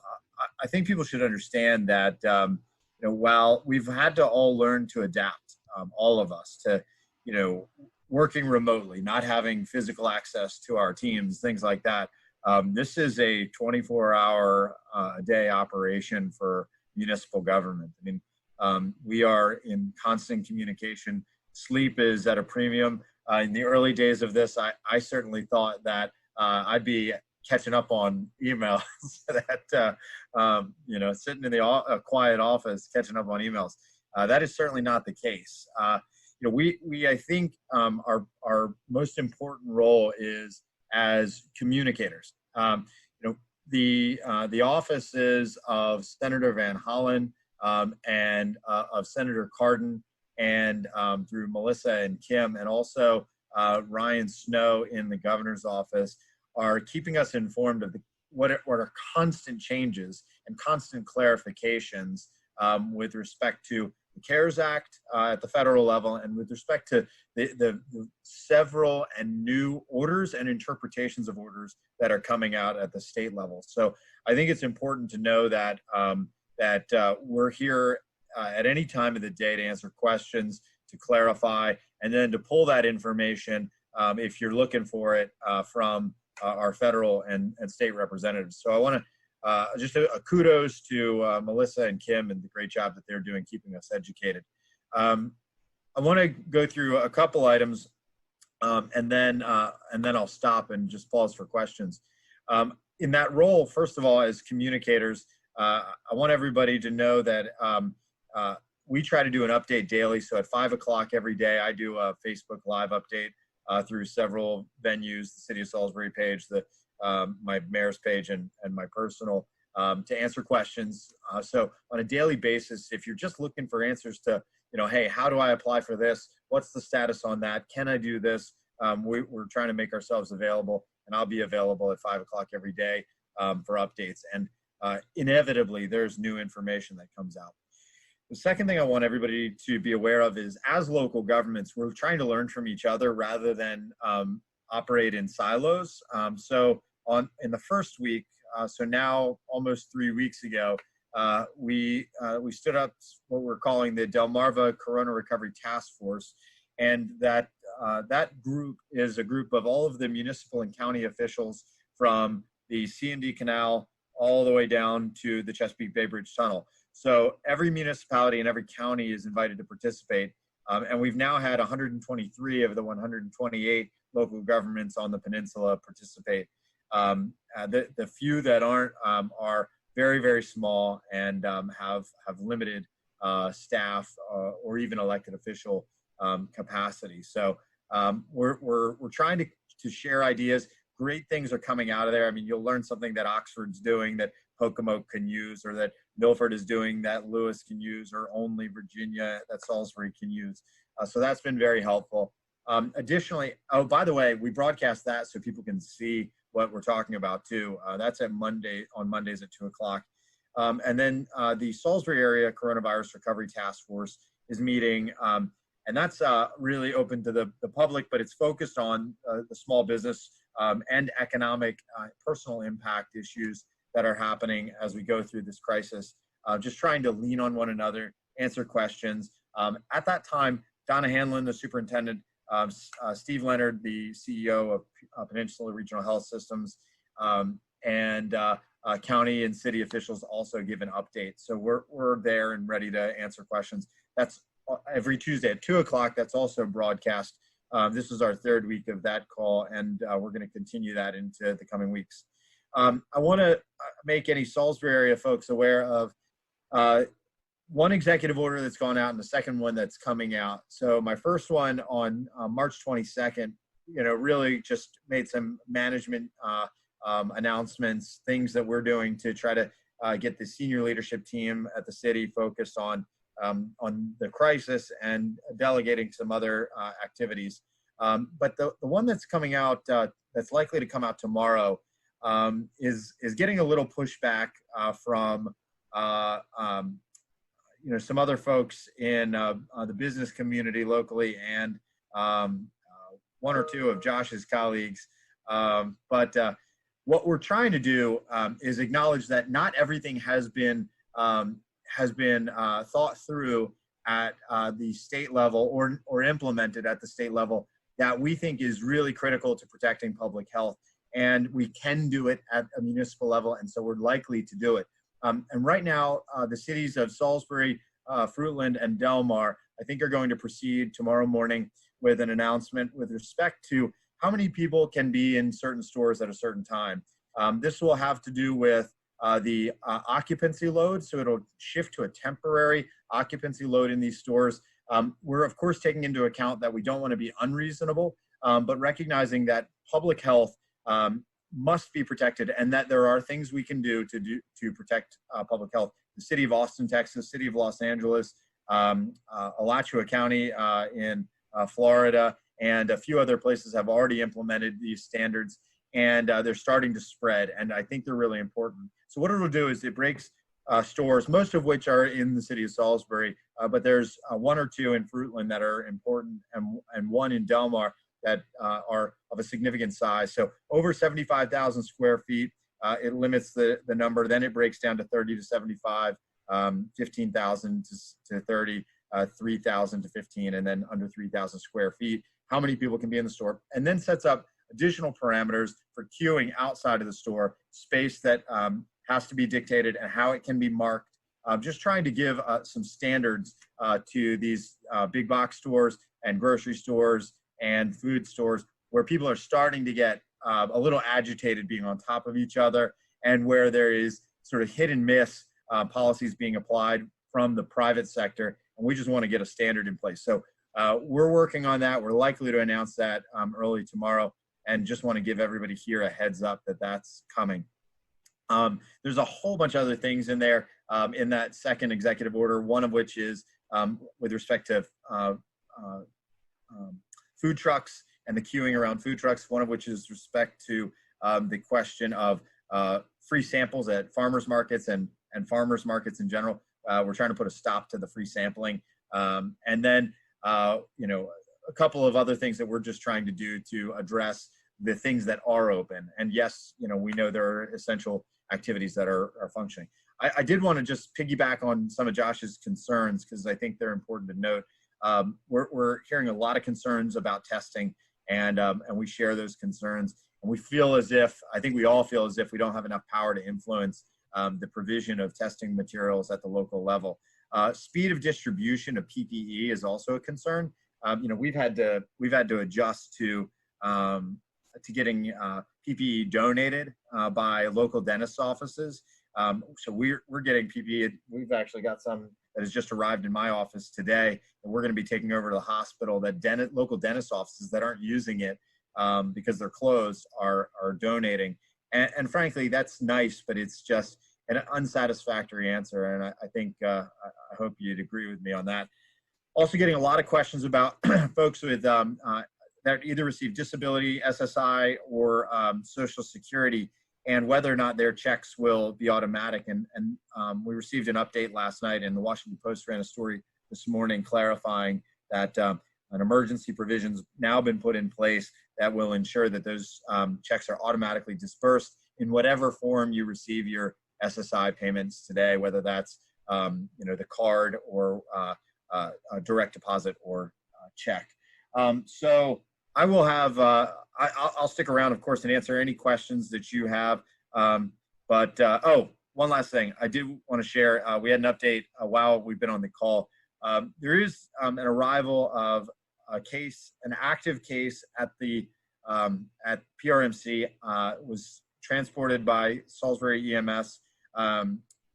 think people should understand that you know, while we've had to all learn to adapt, all of us, to, you know, working remotely, not having physical access to our teams, things like that. This is a 24-hour a day operation for municipal government. I mean, we are in constant communication. Sleep is at a premium. In the early days of this, I certainly thought that I'd be catching up on emails, that you know, sitting in a quiet office catching up on emails. That is certainly not the case. You know, we I think our most important role is as communicators. You know, the offices of Senator Van Hollen and of Senator Cardin, and through Melissa and Kim, and also Ryan Snow in the governor's office, are keeping us informed of what are constant changes and constant clarifications with respect to the CARES Act at the federal level, and with respect to the several and new orders and interpretations of orders that are coming out at the state level. So I think it's important to know that we're here at any time of the day to answer questions, to clarify, and then to pull that information if you're looking for it from our federal and state representatives. So I want to just a kudos to Melissa and Kim and the great job that they're doing keeping us educated. I want to go through a couple items and then I'll stop and just pause for questions. In that role, first of all, as communicators, I want everybody to know that we try to do an update daily. So at 5 o'clock every day, I do a Facebook Live update through several venues, the City of Salisbury page, my mayor's page, and my personal, to answer questions. So on a daily basis, if you're just looking for answers to, you know, hey, how do I apply for this? What's the status on that? Can I do this? We're trying to make ourselves available, and I'll be available at 5 o'clock every day for updates. And inevitably, there's new information that comes out. The second thing I want everybody to be aware of is, as local governments, we're trying to learn from each other rather than operate in silos. So in the first week, so now almost 3 weeks ago, we stood up what we're calling the Delmarva Corona Recovery Task Force, and that group is a group of all of the municipal and county officials from the C&D Canal all the way down to the Chesapeake Bay Bridge Tunnel. So every municipality and every county is invited to participate. And we've now had 123 of the 128 local governments on the peninsula participate. The few that aren't are very, very small and have limited staff or even elected official capacity. So we're trying to share ideas. Great things are coming out of there. I mean, you'll learn something that Oxford's doing that Pocomoke can use, or that Milford is doing that Lewis can use, or only Virginia that Salisbury can use. So that's been very helpful. Additionally, oh, by the way, we broadcast that so people can see what we're talking about too. That's on Mondays at 2 o'clock. And then the Salisbury Area Coronavirus Recovery Task Force is meeting, and that's really open to the public, but it's focused on the small business and economic personal impact issues that are happening as we go through this crisis. Just trying to lean on one another, answer questions. At that time, Donna Hanlon, the superintendent, Steve Leonard, the CEO of Peninsula Regional Health Systems, and county and city officials also give an update. So we're there and ready to answer questions. That's every Tuesday at 2 o'clock. That's also broadcast. This is our third week of that call, and we're going to continue that into the coming weeks. I want to make any Salisbury area folks aware of one executive order that's gone out and the second one that's coming out. So my first one on March 22nd, really just made some management announcements, things that we're doing to try to get the senior leadership team at the city focused on the crisis and delegating some other activities. But the one that's coming out, that's likely to come out tomorrow, is getting a little pushback from some other folks in the business community locally and one or two of Josh's colleagues. But what we're trying to do is acknowledge that not everything has been thought through at the state level or implemented at the state level that we think is really critical to protecting public health. And we can do it at a municipal level, and so we're likely to do it. And right now, the cities of Salisbury, Fruitland, and Delmar, I think, are going to proceed tomorrow morning with an announcement with respect to how many people can be in certain stores at a certain time. This will have to do with the occupancy load, so it'll shift to a temporary occupancy load in these stores. We're, of course, taking into account that we don't want to be unreasonable, but recognizing that public health must be protected, and that there are things we can do to protect public health. The city of Austin, Texas, city of Los Angeles, Alachua County in Florida, and a few other places have already implemented these standards, and they're starting to spread, and I think they're really important. So what it'll do is it breaks stores, most of which are in the city of Salisbury, but there's one or two in Fruitland that are important, and one in Delmar that are of a significant size. So over 75,000 square feet, it limits the number. Then it breaks down to 30 to 75, 15,000 to 30, 3,000 to 15, and then under 3,000 square feet, how many people can be in the store, and then sets up additional parameters for queuing outside of the store, space that has to be dictated and how it can be marked. Just trying to give some standards to these big box stores and grocery stores and food stores where people are starting to get a little agitated being on top of each other, and where there is sort of hit and miss policies being applied from the private sector. And we just want to get a standard in place. So we're working on that. We're likely to announce that early tomorrow, and just want to give everybody here a heads up that that's coming. There's a whole bunch of other things in there in that second executive order, one of which is with respect to food trucks and the queuing around food trucks, one of which is respect to the question of free samples at farmers markets and farmers markets in general. We're trying to put a stop to the free sampling. And then, a couple of other things that we're just trying to do to address the things that are open. And yes, we know there are essential activities that are functioning. I did want to just piggyback on some of Josh's concerns, because I think they're important to note. We're hearing a lot of concerns about testing, and we share those concerns. And we feel as if, I think we all feel as if we don't have enough power to influence the provision of testing materials at the local level. Speed of distribution of PPE is also a concern. We've had to adjust to getting PPE donated by local dentist offices. So we're getting PPE. We've actually got some that has just arrived in my office today, and we're going to be taking over to the hospital that local dentist offices that aren't using it because they're closed are donating. And frankly, that's nice, but it's an unsatisfactory answer. And I think, I hope you'd agree with me on that. Also getting a lot of questions about folks with that either receive disability, SSI, or Social Security, and whether or not their checks will be automatic. And we received an update last night, and the Washington Post ran a story this morning clarifying that an emergency provision's now been put in place that will ensure that those checks are automatically dispersed in whatever form you receive your SSI payments today, whether that's the card or a direct deposit or check. So I will have, I'll stick around, of course, and answer any questions that you have. Oh, one last thing. I do want to share, we had an update while we've been on the call. There is an arrival of a case, an active case at the at PRMC, was transported by Salisbury EMS.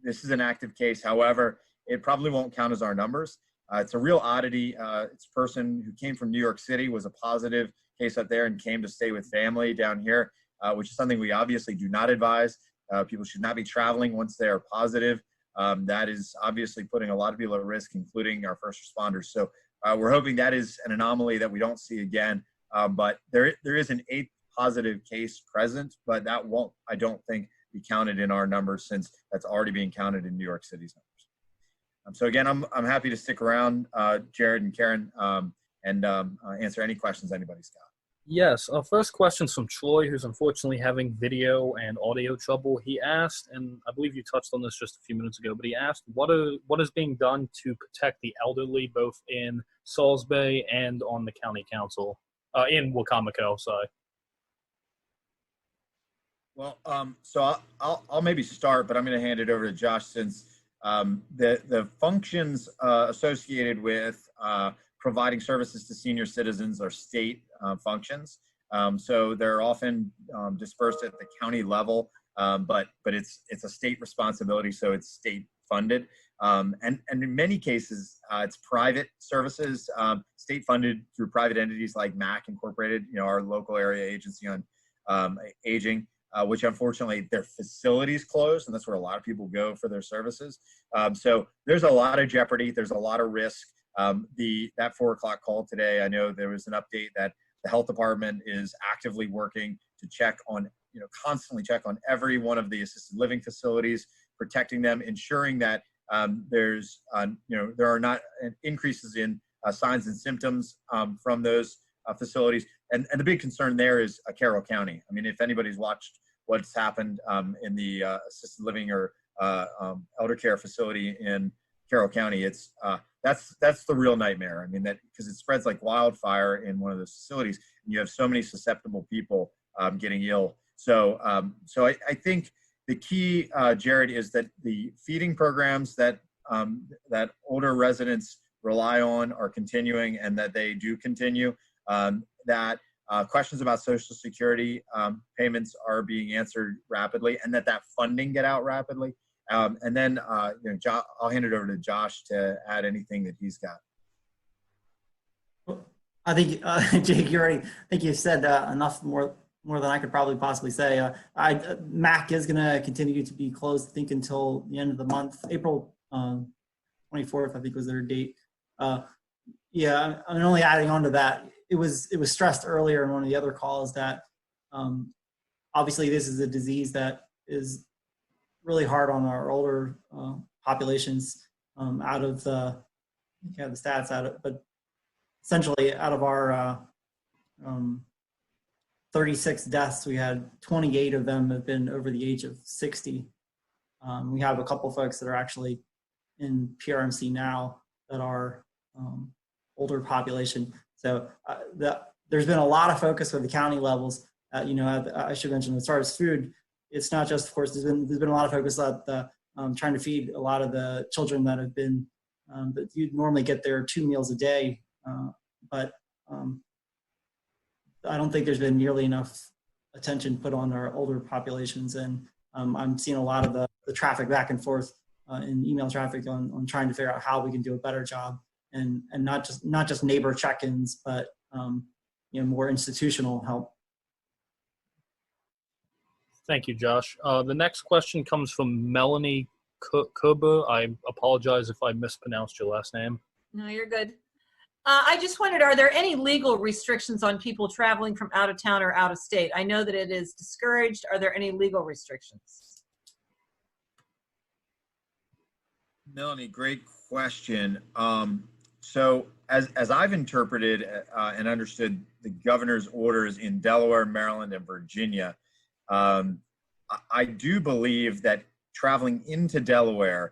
This is an active case. However, it probably won't count as our numbers. It's a real oddity. It's a person who came from New York City, was a positive case up there, and came to stay with family down here, which is something we obviously do not advise. People should not be traveling once they are positive. That is obviously putting a lot of people at risk, including our first responders. So we're hoping that is an anomaly that we don't see again. But there is an 8th positive case present, but that won't, I don't think, be counted in our numbers, since that's already being counted in New York City's numbers. So again, I'm happy to stick around, Jared and Karen, and answer any questions anybody's got. Yes. First question's from Troy, who's unfortunately having video and audio trouble. He asked, and I believe you touched on this just a few minutes ago, but he asked, what is being done to protect the elderly, both in Salisbury and on the county council, in Wacomico, sorry. Well, so I'll maybe start, but I'm going to hand it over to Josh, since the functions associated with providing services to senior citizens are state functions. So they're often dispersed at the county level, but it's a state responsibility, so it's state funded. And in many cases, it's private services, state funded through private entities like MAC Incorporated, our local area agency on aging. Which unfortunately their facilities closed, and that's where a lot of people go for their services. So there's a lot of jeopardy. There's a lot of risk. That 4 o'clock call today, I know there was an update that the health department is actively working to check on, constantly check on every one of the assisted living facilities, protecting them, ensuring that there are not increases in signs and symptoms from those facilities. And the big concern there is Carroll County. I mean, if anybody's watched what's happened in the assisted living or elder care facility in Carroll County, it's that's the real nightmare. I mean, that because it spreads like wildfire in one of those facilities, and you have so many susceptible people getting ill. So I think the key, Jared, is that the feeding programs that that older residents rely on are continuing, and that they do continue. That questions about Social Security payments are being answered rapidly, and that funding get out rapidly. And then I'll hand it over to Josh to add anything that he's got. I think Jake, I think you've said enough more than I could probably possibly say. MAC is going to continue to be closed, I think, until the end of the month. April 24th, I think, was their date. Yeah, I'm only adding on to that. It was stressed earlier in one of the other calls that obviously this is a disease that is really hard on our older populations. Out of the stats out of, but essentially out of our 36 deaths, we had 28 of them have been over the age of 60. We have a couple folks that are actually in PRMC now that are older population. So there's been a lot of focus with the county levels. I should mention, as far as food, it's not just, of course, there's been a lot of focus at the trying to feed a lot of the children that have been that you'd normally get their 2 meals a day, but I don't think there's been nearly enough attention put on our older populations, and I'm seeing a lot of the traffic back and forth in email traffic on trying to figure out how we can do a better job, and not just neighbor check-ins, but more institutional help. Thank you, Josh. The next question comes from Melanie Kuba. I apologize if I mispronounced your last name. No, you're good. I just wondered, are there any legal restrictions on people traveling from out of town or out of state? I know that it is discouraged. Are there any legal restrictions? Melanie, great question. So as I've interpreted and understood the governor's orders in Delaware, Maryland, and Virginia, I do believe that traveling into Delaware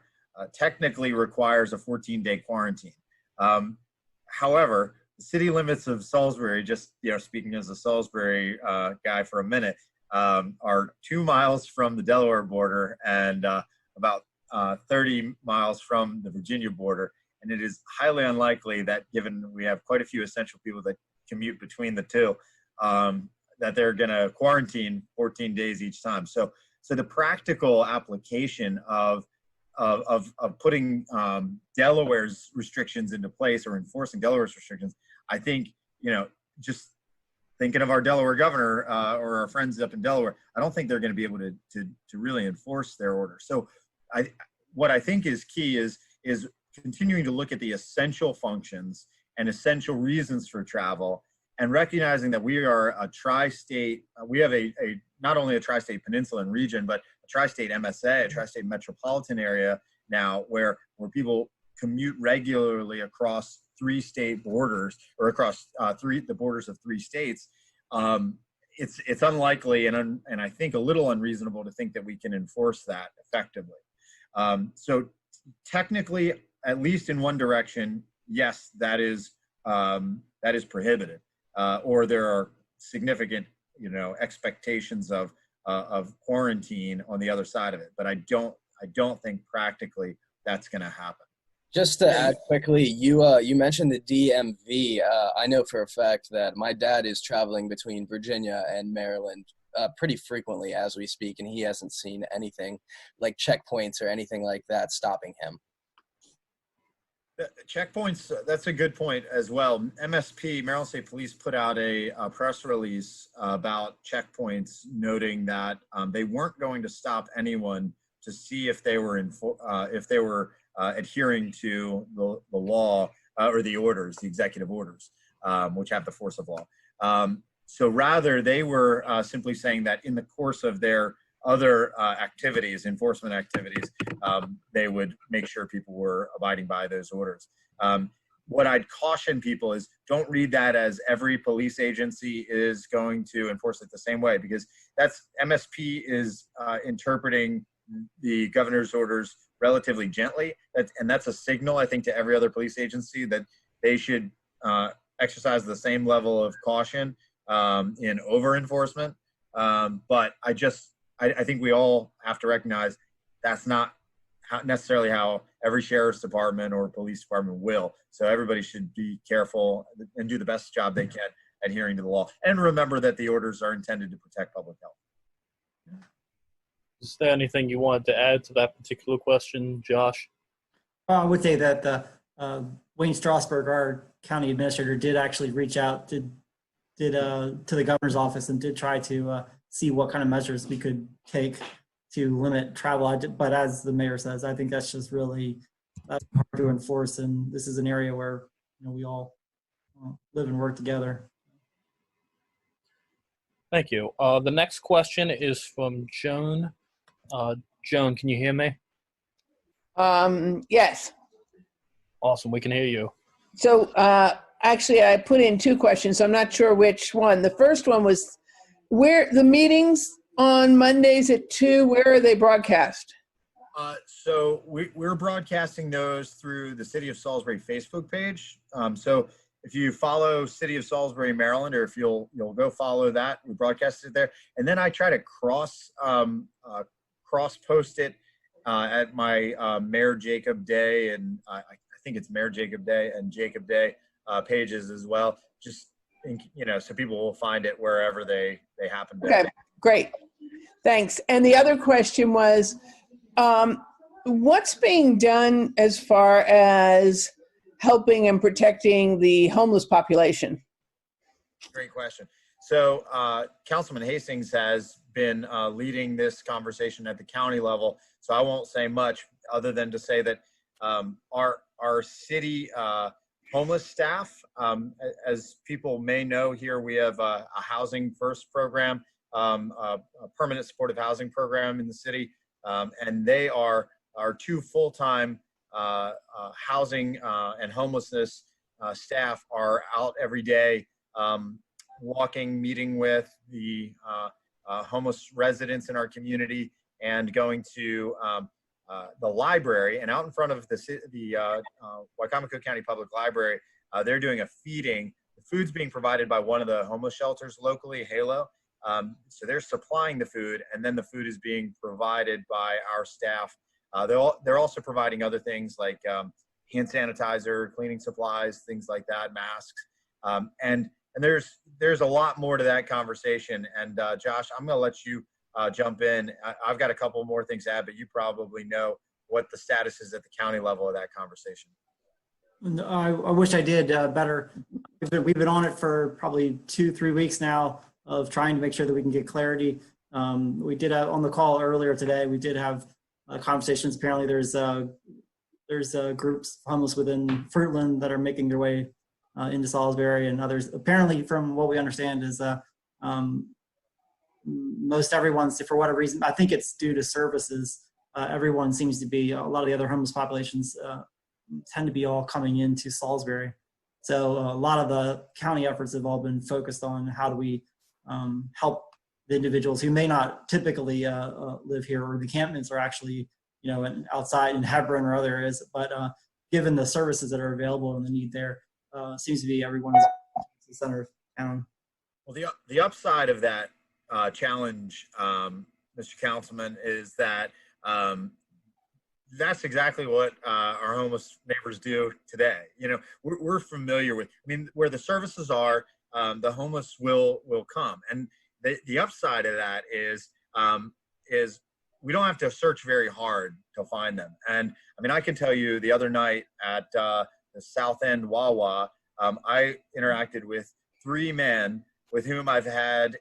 technically requires a 14-day quarantine. However, the city limits of Salisbury, just speaking as a Salisbury guy for a minute, are 2 miles from the Delaware border and about 30 miles from the Virginia border. And it is highly unlikely that, given we have quite a few essential people that commute between the two, that they're going to quarantine 14 days each time. So the practical application of putting Delaware's restrictions into place or enforcing Delaware's restrictions, I think, just thinking of our Delaware governor or our friends up in Delaware, I don't think they're going to be able to really enforce their order. So what I think is key is continuing to look at the essential functions and essential reasons for travel, and recognizing that we are a tri-state, we have not only a tri-state peninsula and region, but a tri-state MSA, a tri-state metropolitan area now where people commute regularly across 3 state borders, or across the borders of 3 states. It's unlikely and I think a little unreasonable to think that we can enforce that effectively. So technically, at least in one direction, yes, that is prohibited, or there are significant, expectations of quarantine on the other side of it. But I don't think practically that's going to happen. Just to add quickly, you mentioned the DMV. I know for a fact that my dad is traveling between Virginia and Maryland pretty frequently as we speak, and he hasn't seen anything like checkpoints or anything like that stopping him. Checkpoints, that's a good point as well. MSP, Maryland State Police, put out a press release about checkpoints, noting that they weren't going to stop anyone to see if they were adhering to the law or the orders, the executive orders, which have the force of law. So rather, they were simply saying that in the course of their other activities, enforcement activities, they would make sure people were abiding by those orders. What I'd caution people is, don't read that as every police agency is going to enforce it the same way, because MSP is interpreting the governor's orders relatively gently. That's a signal, I think, to every other police agency that they should exercise the same level of caution in over enforcement. But I think we all have to recognize that's not necessarily how every sheriff's department or police department will. So everybody should be careful and do the best job they can adhering to the law. And remember that the orders are intended to protect public health. Is there anything you wanted to add to that particular question, Josh? I would say that Wayne Strasburg, our county administrator, did actually reach out to the governor's office and did try to see what kind of measures we could take to limit travel. But as the mayor says, I think that's just really hard to enforce, and this is an area where we all live and work together. Thank you. The next question is from Joan. Joan, can you hear me? Yes. Awesome, we can hear you. So actually, I put in 2 questions. I'm not sure which one. The first one was, where the meetings on Mondays at 2, where are they broadcast? So we're broadcasting those through the City of Salisbury Facebook page. So if you follow City of Salisbury, Maryland, or if you'll go follow that, we broadcast it there. And then I try to cross post it at my Mayor Jacob Day, and I think it's Mayor Jacob Day and Jacob Day pages as well. Just so people will find it wherever they happen to. Okay, great. Thanks. And the other question was, what's being done as far as helping and protecting the homeless population? Great question. So Councilman Hastings has been leading this conversation at the county level, so I won't say much other than to say that our city homeless staff, as people may know here, we have a Housing First program, a permanent supportive housing program in the city, and they are our two full-time housing and homelessness staff are out every day, walking, meeting with the homeless residents in our community, and going to the library. And out in front of the Wicomico County Public Library, they're doing a feeding. The food's being provided by one of the homeless shelters locally, Halo. So they're supplying the food, and then the food is being provided by our staff. They're also providing other things like hand sanitizer, cleaning supplies, things like that, masks. And there's a lot more to that conversation. And Josh, I'm going to let you jump in. I've got a couple more things to add, but you probably know what the status is at the county level of that conversation. I wish I did better. We've been on it for probably 2-3 weeks now of trying to make sure that we can get clarity. We did on the call earlier today, we did have conversations. Apparently there's groups homeless within Fruitland that are making their way into Salisbury, and others. Apparently, from what we understand, is most everyone's, for whatever reason, I think it's due to services. Everyone seems to be, a lot of the other homeless populations tend to be all coming into Salisbury. So a lot of the county efforts have all been focused on how do we help the individuals who may not typically live here, or the encampments are actually, outside in Hebron or other areas. But given the services that are available and the need there, seems to be everyone's the center of town. Well, the upside of that challenge, Mr. Councilman, is that that's exactly what our homeless neighbors do today. We're familiar with, where the services are, the homeless will come. And the upside of that is we don't have to search very hard to find them. And I can tell you, the other night at the South End Wawa, I interacted with 3 men with whom I've had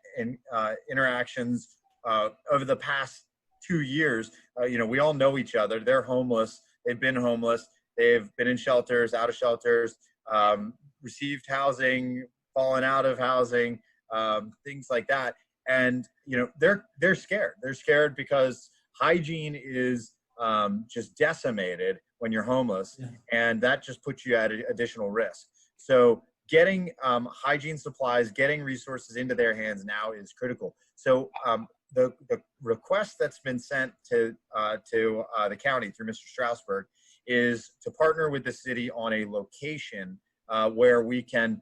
interactions over the past 2 years. We all know each other. They're homeless. They've been homeless. They've been in shelters, out of shelters, received housing, fallen out of housing, things like that. And they're scared. They're scared because hygiene is just decimated when you're homeless, and that just puts you at additional risk. So getting hygiene supplies, getting resources into their hands now is critical. So the request that's been sent to the county through Mr. Strasburg is to partner with the city on a location where we can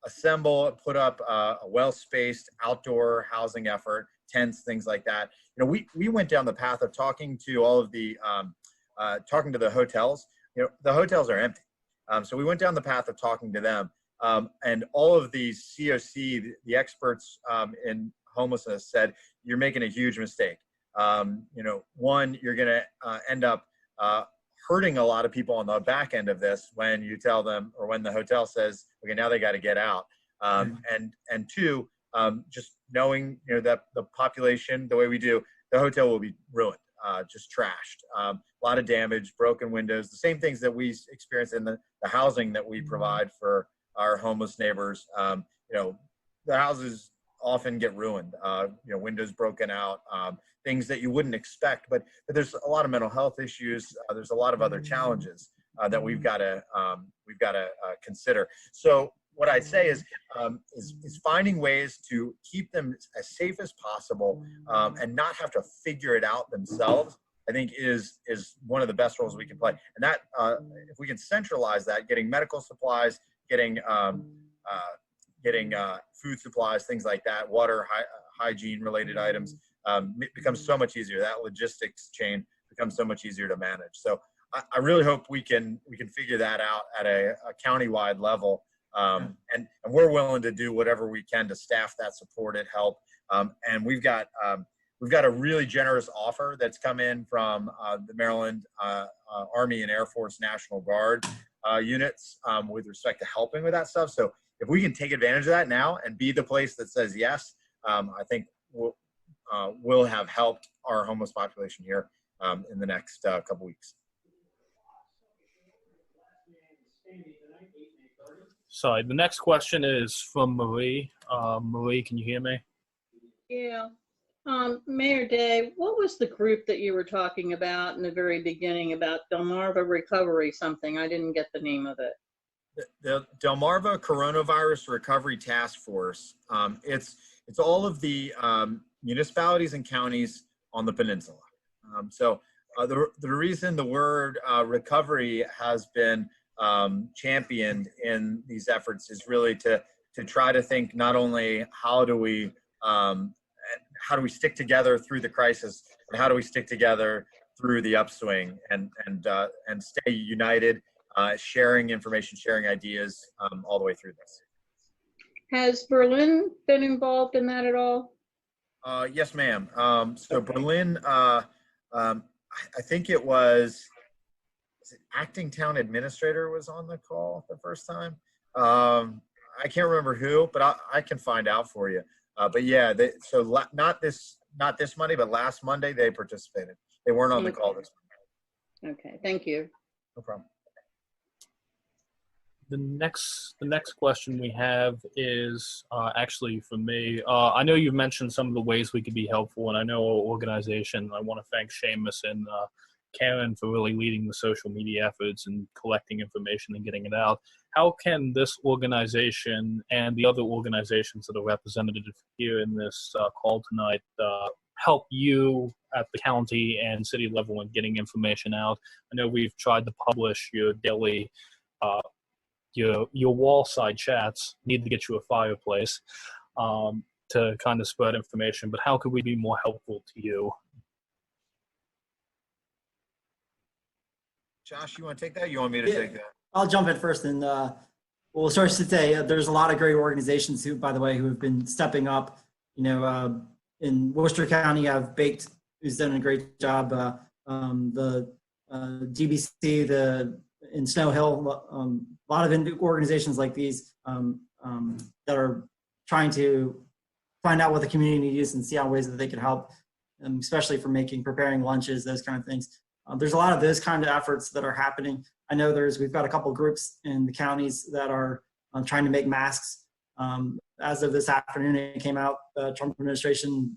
assemble, put up a well-spaced outdoor housing effort, tents, things like that. We went down the path of talking to all of the talking to the hotels. The hotels are empty. So we went down the path of talking to them, and all of these COC, the experts in homelessness, said you're making a huge mistake. One, you're going to end up hurting a lot of people on the back end of this when you tell them, or when the hotel says, okay, now they got to get out. And two, just knowing that the population, the way we do, the hotel will be ruined, just trashed. A lot of damage, broken windows, the same things that we experience in the housing that we provide for our homeless neighbors. The houses often get ruined, windows broken out, things that you wouldn't expect, but there's a lot of mental health issues. There's a lot of other challenges that we've got to consider. So what I'd say is finding ways to keep them as safe as possible, and not have to figure it out themselves, I think is one of the best roles we can play. And that if we can centralize that, getting medical supplies, getting food supplies, things like that, water, hygiene related items, becomes so much easier. That logistics chain becomes so much easier to manage. So I really hope we can figure that out at a county-wide level. And we're willing to do whatever we can to staff that, support it, help. And we've got a really generous offer that's come in from the Maryland Army and Air Force National Guard. units with respect to helping with that stuff. So if we can take advantage of that now and be the place that says yes, I think we'll have helped our homeless population here in the next couple weeks. Sorry, the next question is from Marie. Marie, can you hear me? Yeah. Mayor Day, what was the group that you were talking about in the very beginning about Delmarva Recovery something? I didn't get the name of it. The Delmarva Coronavirus Recovery Task Force. It's all of the municipalities and counties on the peninsula. The reason the word recovery has been championed in these efforts is really to try to think not only how do we stick together through the crisis, but how do we stick together through the upswing and stay united, sharing information, sharing ideas all the way through this. Has Berlin been involved in that at all? Yes, ma'am. So Berlin, I think it was acting town administrator was on the call the first time. I can't remember who, but I can find out for you. But yeah, not this Monday, but last Monday they participated. They weren't on the call this Monday. Okay, thank you. No problem. The next question we have is actually for me. I know you've mentioned some of the ways we could be helpful, and I know our organization. I want to thank Seamus and Karen for really leading the social media efforts and collecting information and getting it out. How can this organization and the other organizations that are represented here in this call tonight help you at the county and city level in getting information out? I know we've tried to publish your daily your wall side chats. Need to get you a fireplace to kind of spread information, but how could we be more helpful to you? Josh, you want to take that? You want me to take that? I'll jump in first. And well, sorry to say, there's a lot of great organizations who, by the way, who have been stepping up. You know, in Worcester County, I've Baked, who's done a great job. The GBC, in Snow Hill, a lot of organizations like these that are trying to find out what the community needs and see how ways that they can help, especially for preparing lunches, those kind of things. There's a lot of those kind of efforts that are happening. I know we've got a couple groups in the counties that are trying to make masks. As of this afternoon, it came out, the Trump administration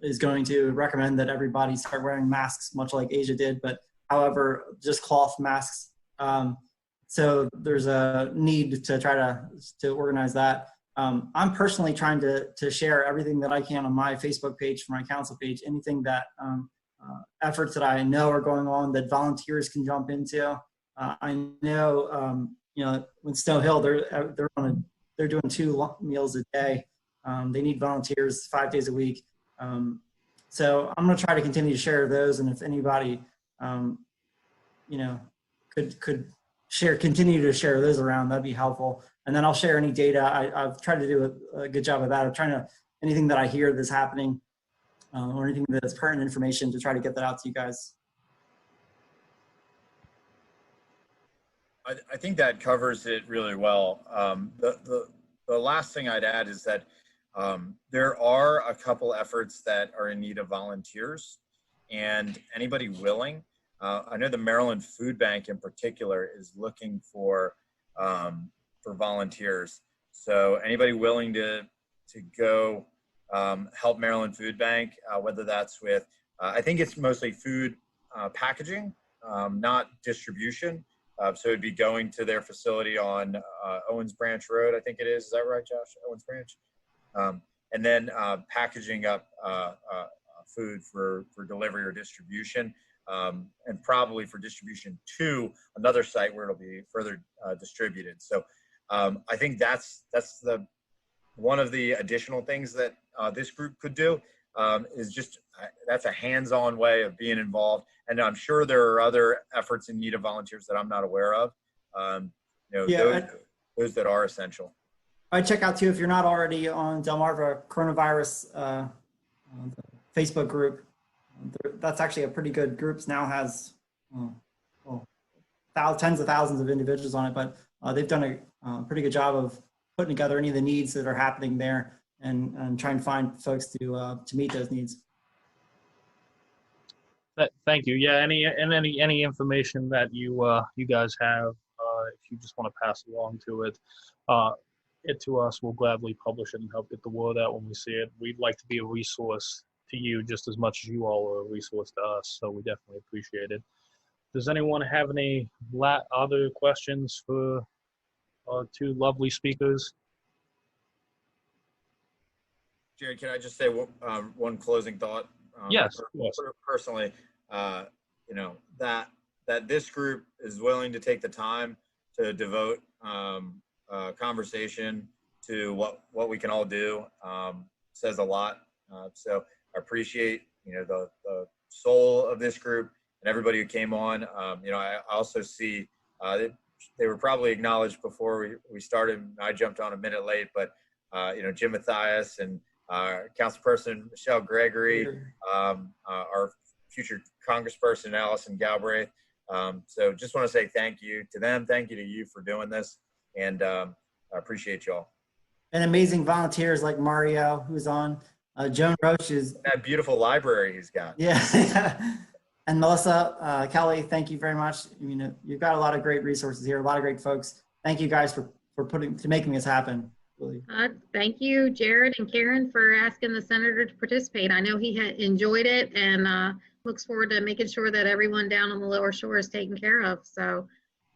is going to recommend that everybody start wearing masks, much like Asia did, but however, just cloth masks. So there's a need to try to organize that. I'm personally trying to share everything that I can on my Facebook page, for my council page, anything that efforts that I know are going on that volunteers can jump into. I know, you know, when Snow Hill, they're doing 2 meals a day. They need volunteers 5 days a week. So I'm going to try to continue to share those, and if anybody, you know, could continue to share those around, that'd be helpful. And then I'll share any data. I've tried to do a good job of that. I'm trying to, anything that I hear that's happening, or anything that's pertinent information, to try to get that out to you guys. I think that covers it really well. The last thing I'd add is that there are a couple efforts that are in need of volunteers, and anybody willing. I know the Maryland Food Bank in particular is looking for volunteers. So anybody willing to go help Maryland Food Bank, whether that's with, I think it's mostly food packaging, not distribution. So it'd be going to their facility on Owens Branch Road, I think it is. Is that right, Josh? Owens Branch? And then packaging up food for delivery or distribution, and probably for distribution to another site where it'll be further distributed. So I think that's one of the additional things that this group could do, is just, that's a hands-on way of being involved. And I'm sure there are other efforts in need of volunteers that I'm not aware of. You know, yeah, those that are essential. I check out too, if you're not already on Delmarva Coronavirus Facebook group. That's actually a pretty good group. Now has tens of thousands of individuals on it, but they've done a pretty good job of putting together any of the needs that are happening there and trying to find folks to meet those needs. Thank you. Yeah, any information that you guys have, if you just want to pass along to it to us, we'll gladly publish it and help get the word out when we see it. We'd like to be a resource to you just as much as you all are a resource to us, so we definitely appreciate it. Does anyone have any other questions for our two lovely speakers? Jerry, can I just say one closing thought? Yes. Personally, that this group is willing to take the time to devote conversation to what we can all do says a lot. So I appreciate the soul of this group and everybody who came on. I also see they were probably acknowledged before we started. I jumped on a minute late, but Jim Mathias and Councilperson Michelle Gregory, our future Congressperson Allison Galbraith. So just want to say thank you to them. Thank you to you for doing this, and I appreciate y'all. And amazing volunteers like Mario, who's on. Joan Roche is that beautiful library he's got. Yeah. And Melissa, Kelly, thank you very much. You've got a lot of great resources here, a lot of great folks. Thank you guys for making this happen. Really. Thank you, Jared and Karen, for asking the senator to participate. I know he had enjoyed it and looks forward to making sure that everyone down on the Lower Shore is taken care of. So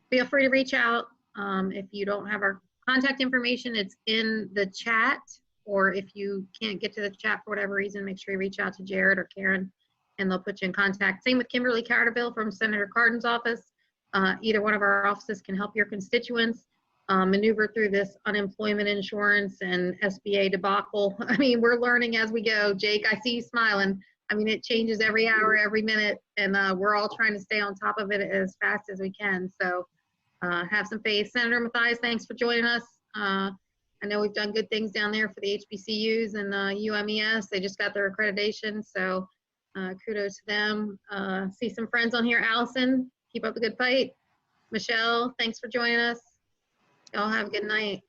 feel free to reach out. If you don't have our contact information, it's in the chat, or if you can't get to the chat for whatever reason, make sure you reach out to Jared or Karen and they'll put you in contact. Same with Kimberly Carterville from Senator Cardin's office. Either one of our offices can help your constituents maneuver through this unemployment insurance and SBA debacle. I mean, we're learning as we go. Jake, I see you smiling. I mean, it changes every hour, every minute, and we're all trying to stay on top of it as fast as we can. So have some faith. Senator Mathias, thanks for joining us. I know we've done good things down there for the HBCUs and UMES. They just got their accreditation, so kudos to them. See some friends on here. Allison, keep up the good fight. Michelle, thanks for joining us. Y'all have a good night.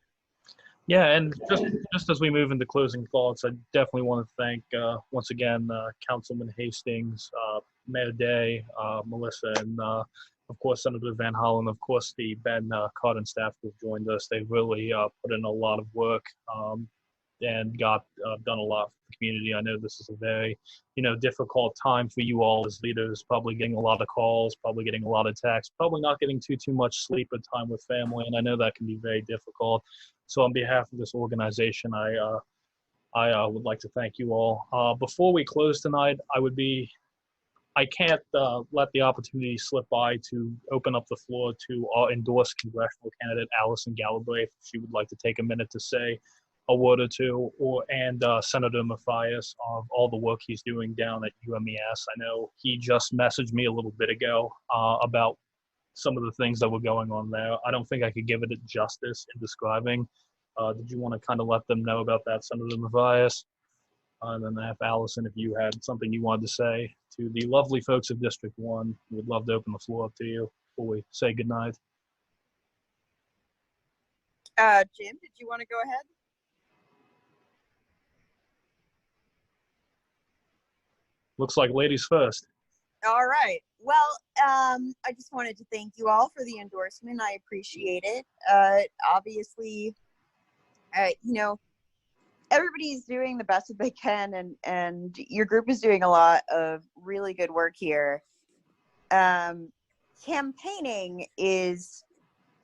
Yeah, and just as we move into closing thoughts, I definitely want to thank once again Councilman Hastings, Mayor Day, Melissa, and of course Senator Van Hollen, of course the Ben Cardin staff who've joined us. They really put in a lot of work and got done a lot for the community. I know this is a very difficult time for you all as leaders, probably getting a lot of calls, probably getting a lot of texts, probably not getting too much sleep or time with family, and I know that can be very difficult. So on behalf of this organization, I would like to thank you all. Before we close tonight, I can't let the opportunity slip by to open up the floor to our endorsed congressional candidate, Allison Galbraith, if she would like to take a minute to say a word or two, and Senator Mathias of all the work he's doing down at UMES. I know he just messaged me a little bit ago about some of the things that were going on there. I don't think I could give it justice in describing. Did you want to kind of let them know about that, Senator Mathias? And then have Allison, if you had something you wanted to say to the lovely folks of District 1, we'd love to open the floor up to you before we say goodnight. Jim, did you want to go ahead? Looks like ladies first. All right. Well, I just wanted to thank you all for the endorsement. I appreciate it. Obviously, everybody's doing the best that they can, and your group is doing a lot of really good work here. Campaigning is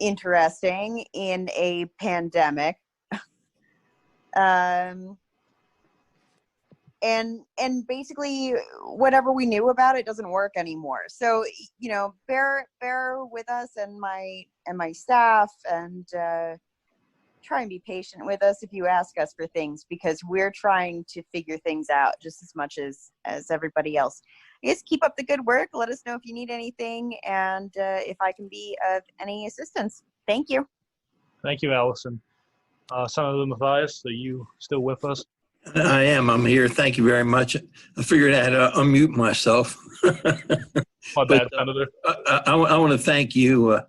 interesting in a pandemic. And basically whatever we knew about it doesn't work anymore. So, bear with us and my staff, and try and be patient with us if you ask us for things, because we're trying to figure things out just as much as everybody else. I guess keep up the good work. Let us know if you need anything, and if I can be of any assistance. Thank you. Thank you, Allison. Senator Mathias, are you still with us? I am. I'm here. Thank you very much. I figured I had to unmute myself. My bad, Senator. I want to thank you,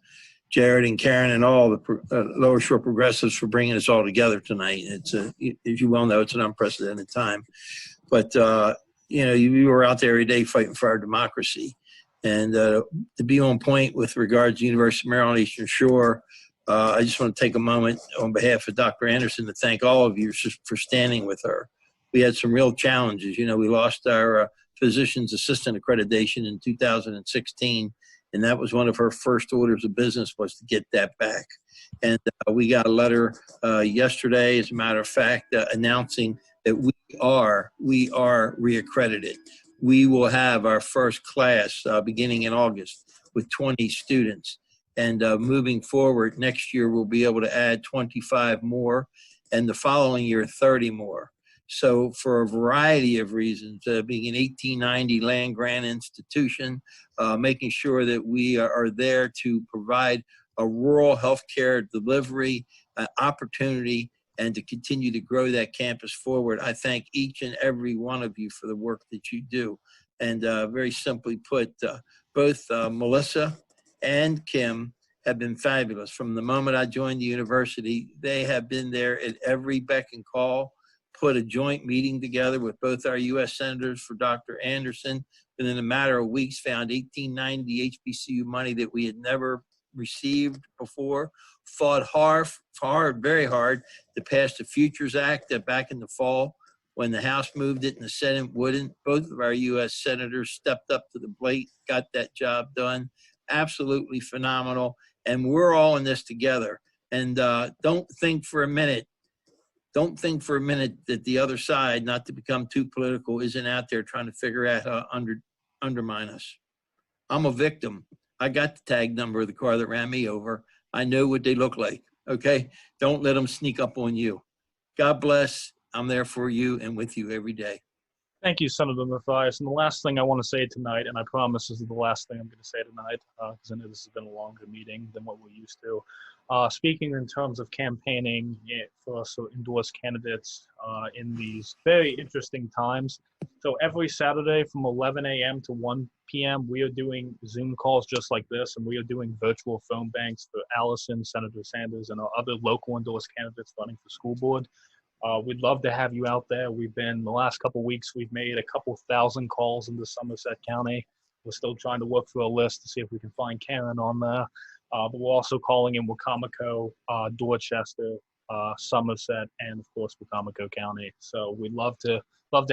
Jared and Karen, and all the Lower Shore Progressives for bringing us all together tonight. It's as you well know, it's an unprecedented time. But you were out there every day fighting for our democracy, and to be on point with regards to University of Maryland Eastern Shore. I just want to take a moment on behalf of Dr. Anderson to thank all of you for standing with her. We had some real challenges. We lost our physician's assistant accreditation in 2016, and that was one of her first orders of business was to get that back. And we got a letter yesterday, as a matter of fact, announcing that we are reaccredited. We will have our first class beginning in August with 20 students. And moving forward, next year we'll be able to add 25 more, and the following year 30 more. So for a variety of reasons, being an 1890 land grant institution, making sure that we are there to provide a rural healthcare delivery opportunity and to continue to grow that campus forward. I thank each and every one of you for the work that you do. And very simply put, both Melissa and Kim have been fabulous. From the moment I joined the university, they have been there at every beck and call, put a joint meeting together with both our U.S. senators for Dr. Anderson, and in a matter of weeks found 1890 HBCU money that we had never received before, fought hard, very hard to pass the Futures Act back in the fall when the House moved it and the Senate wouldn't. Both of our U.S. senators stepped up to the plate, got that job done. Absolutely phenomenal. And we're all in this together. And don't think for a minute that the other side, not to become too political, isn't out there trying to figure out how to undermine us. I'm a victim. I got the tag number of the car that ran me over. I know what they look like, okay? Don't let them sneak up on you. God bless. I'm there for you and with you every day. Thank you, Senator Mathias. And the last thing I want to say tonight, and I promise this is the last thing I'm going to say tonight, because I know this has been a longer meeting than what we're used to. Speaking in terms of campaigning for us to endorse candidates in these very interesting times. So every Saturday from 11 a.m. to 1 p.m., we are doing Zoom calls just like this, and we are doing virtual phone banks for Allison, Senator Sanders, and our other local endorsed candidates running for school board. We'd love to have you out there. The last couple of weeks, we've made a couple thousand calls into Somerset County. We're still trying to work through a list to see if we can find Karen on there. But we're also calling in Wacomico, Dorchester, Somerset, and of course, Wacomico County. So we'd love to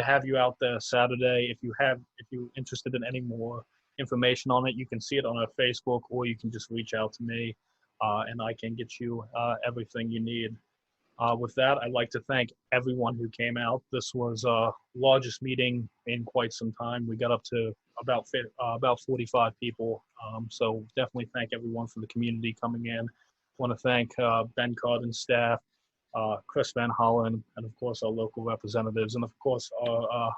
have you out there Saturday. If you're interested in any more information on it, you can see it on our Facebook, or you can just reach out to me, and I can get you everything you need. With that, I'd like to thank everyone who came out. This was our largest meeting in quite some time. We got up to about 45 people. So definitely thank everyone from the community coming in. I want to thank Ben Cardin's staff, Chris Van Hollen, and of course our local representatives, and of course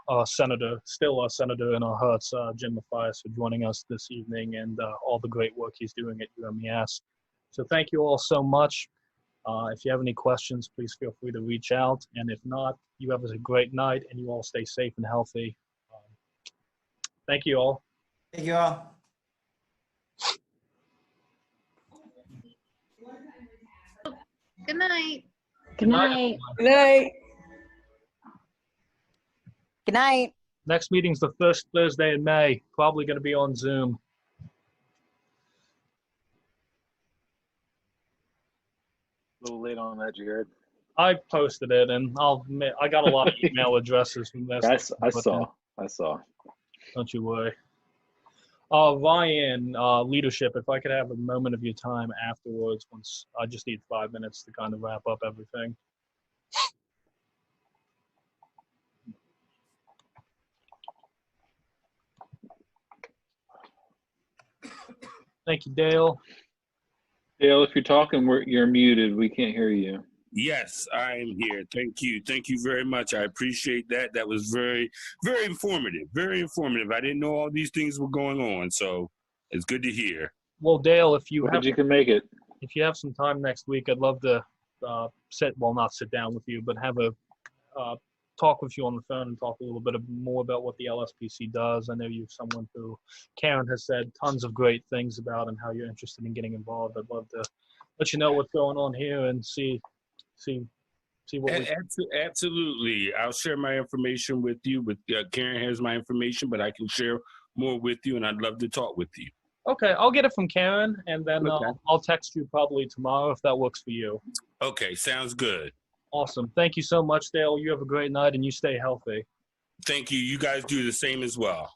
our senator, still our senator in our hearts, Jim Mathias, for joining us this evening, and all the great work he's doing at UMES. So thank you all so much. If you have any questions, please feel free to reach out. And if not, you have a great night and you all stay safe and healthy. Thank you all. Thank you all. Good night. Good night. Good night. Good night. Next meeting's the first Thursday in May. Probably going to be on Zoom. A little late on that, Jared. I posted it, and I got a lot of email addresses from this. I saw. Don't you worry. Ryan, leadership, if I could have a moment of your time afterwards, once I just need 5 minutes to kind of wrap up everything. Thank you, Dale. Dale, if you're talking, you're muted. We can't hear you. Yes, I am here. Thank you. Thank you very much. I appreciate that. That was very, very informative. Very informative. I didn't know all these things were going on, so it's good to hear. Well, Dale, if you can make it. If you have some time next week, I'd love to not sit down with you, but have a talk with you on the phone and talk a little bit more about what the LSPC does. I know you're someone who Karen has said tons of great things about and how you're interested in getting involved. I'd love to let you know what's going on here and see what we. Absolutely. I'll share my information with you. Karen has my information, but I can share more with you, and I'd love to talk with you. Okay, I'll get it from Karen, and then Okay. I'll text you probably tomorrow if that works for you. Okay, sounds good. Awesome. Thank you so much, Dale. You have a great night, and you stay healthy. Thank you. You guys do the same as well.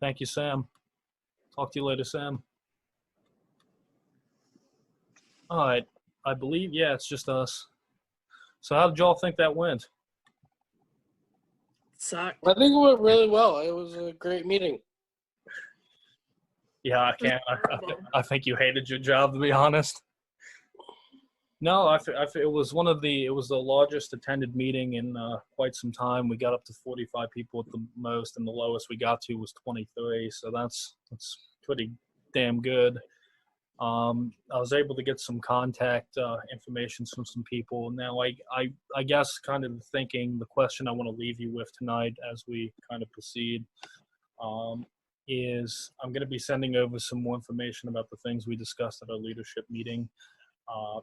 Thank you, Sam. Talk to you later, Sam. All right. I believe, yeah, it's just us. So how did y'all think that went? Sucked. I think it went really well. It was a great meeting. Yeah, I can't. I think you hated your job, to be honest. No, it was it was the largest attended meeting in quite some time. We got up to 45 people at the most, and the lowest we got to was 23. So that's pretty damn good. I was able to get some contact information from some people. Now, I guess kind of the question I want to leave you with tonight as we kind of proceed is I'm going to be sending over some more information about the things we discussed at our leadership meeting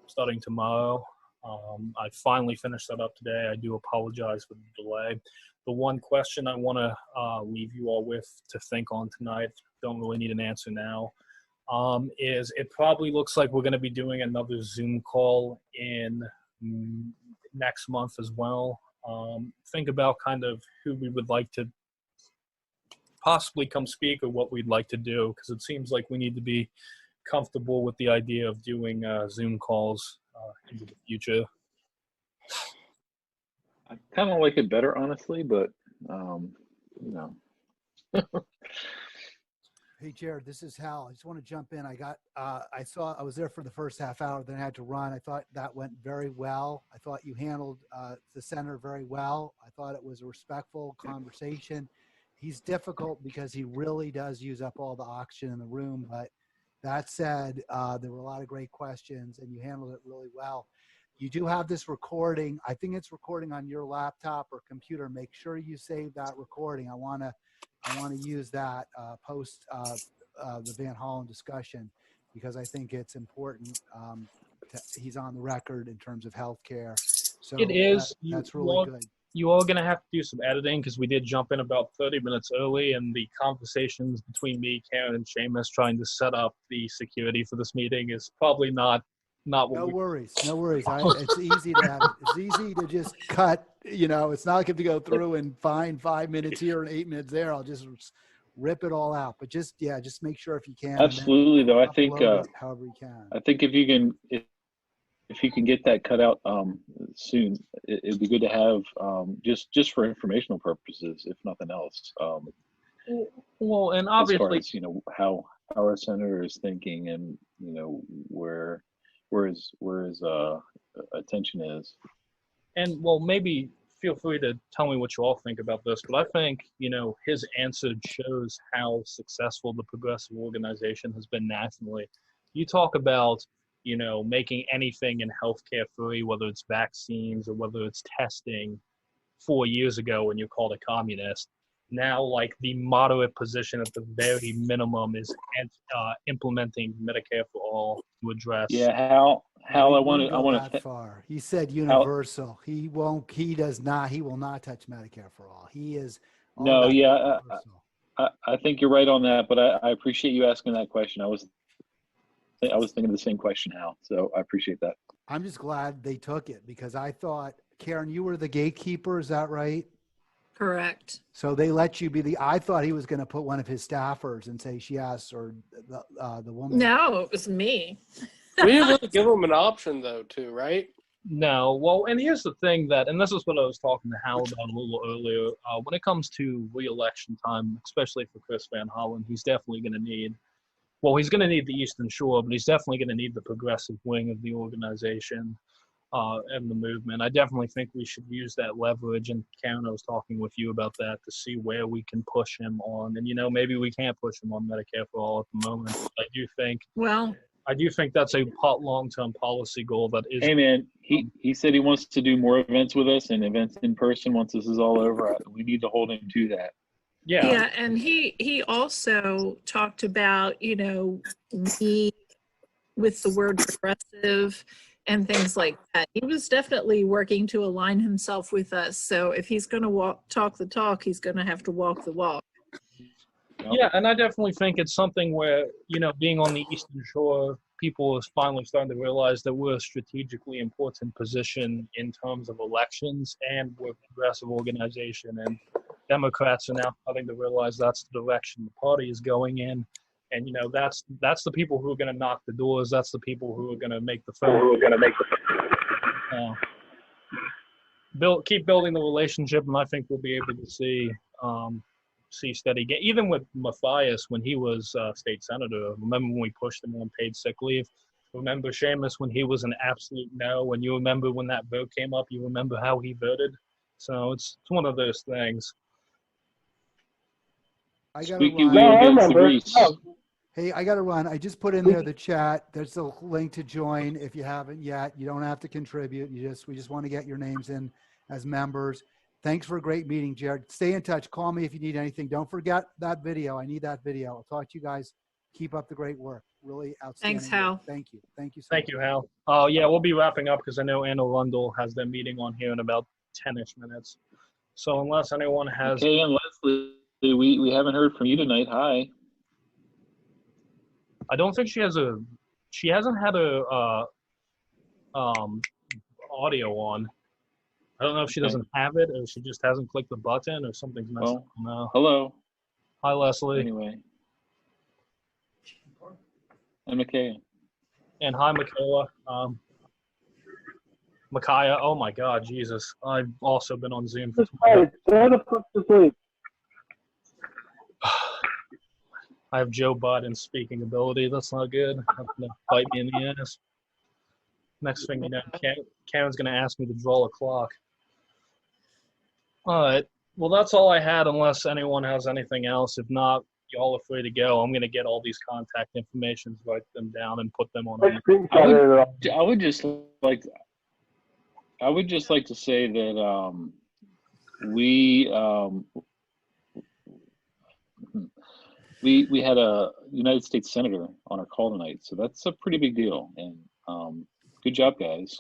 starting tomorrow. I finally finished that up today. I do apologize for the delay. The one question I want to leave you all with to think on tonight, don't really need an answer now, is it probably looks like we're going to be doing another Zoom call in next month as well. Think about kind of who we would like to possibly come speak or what we'd like to do, because it seems like we need to be comfortable with the idea of doing Zoom calls into the future. I kind of like it better, honestly, but you know. Hey, Jared, this is Hal. I just want to jump in. I was there for the first half hour, then I had to run. I thought that went very well. I thought you handled the senator very well. I thought it was a respectful conversation. He's difficult because he really does use up all the oxygen in the room. But that said, there were a lot of great questions and you handled it really well. You do have this recording. I think it's recording on your laptop or computer. Make sure you save that recording. I want to use that post the Van Hollen discussion because I think it's important. He's on the record in terms of healthcare. So it is. That's really good. You are going to have to do some editing because we did jump in about 30 minutes early, and the conversations between me, Karen, and Seamus trying to set up the security for this meeting is probably not what No worries. It's easy to edit. It's easy to just cut. It's not like I have to go through and find 5 minutes here and 8 minutes there. I'll just rip it all out. But just make sure if you can. Absolutely, though. I think however you can. I think if you can get that cut out soon, it'd be good to have just for informational purposes, if nothing else. Well, and obviously, as far as, how our senator is thinking, and where his attention is. And well, maybe feel free to tell me what you all think about this, but I think, his answer shows how successful the progressive organization has been nationally. You talk about, making anything in healthcare free, whether it's vaccines or whether it's testing 4 years ago when you're called a communist. Now, like the moderate position at the very minimum is implementing Medicare for all to address. Yeah, Hal, I want to. Far. He said universal. He will not touch Medicare for all. He is. No, yeah, I think you're right on that, but I appreciate you asking that question. I was thinking the same question, Hal. So I appreciate that. I'm just glad they took it because I thought, Karen, you were the gatekeeper. Is that right? Correct. So they let you be I thought he was going to put one of his staffers and say yes, or the woman. No, it was me. We didn't really give him an option though, too, right? No. Well, and here's the thing and this is what I was talking to Hal about a little earlier. When it comes to re-election time, especially for Chris Van Hollen, he's definitely going to need the Eastern Shore, but he's definitely going to need the progressive wing of the organization. and the movement. I definitely think we should use that leverage. And Karen, I was talking with you about that to see where we can push him on. And, maybe we can't push him on Medicare for all at the moment. I do think that's a long-term policy goal that is. Hey man, he said he wants to do more events with us and events in person once this is all over. We need to hold him to that. Yeah, and he also talked about, me with the word progressive and things like that. He was definitely working to align himself with us. So if he's going to talk the talk, he's going to have to walk the walk. Yeah, and I definitely think it's something where, being on the Eastern Shore, people are finally starting to realize that we're a strategically important position in terms of elections, and we're a progressive organization. And Democrats are now starting to realize that's the direction the party is going in. And, that's the people who are going to knock the doors. That's the people who are going to make the phone. Keep building the relationship, and I think we'll be able to see steady gain. Even with Matthias when he was state senator, remember when we pushed him on paid sick leave? Remember Seamus when he was an absolute no? And you remember when that vote came up, you remember how he voted? So it's one of those things. I gotta run. Hey, I gotta run. I just put in there the chat. There's a link to join if you haven't yet. You don't have to contribute. We just want to get your names in as members. Thanks for a great meeting, Jared. Stay in touch. Call me if you need anything. Don't forget that video. I need that video. I'll talk to you guys. Keep up the great work. Really outstanding. Thanks, Hal. Work. Thank you. Thank you so Thank much. you, Hal. Oh, yeah, we'll be wrapping up because I know Anna Rundle has their meeting on here in about 10-ish minutes. So unless anyone has... Okay, and Leslie, we haven't heard from you tonight. Hi. I don't think she hasn't had a audio on. I don't know if she doesn't have it or she just hasn't clicked the button or something's messed up. No. Hello. Hi, Leslie. Anyway. And Micaiah. And hi, Michaela. Micaiah. Oh my God, Jesus. I've also been on Zoom for 20 minutes. I have Joe Biden's speaking ability. That's not good. That's going to bite me in the ass. Next thing you know, Karen's going to ask me to draw a clock. All right. Well, that's all I had unless anyone has anything else. If not, y'all are free to go. I'm going to get all these contact information, write them down, and put them on. I would just like to say that we had a United States Senator on our call tonight, so that's a pretty big deal. And good job, guys.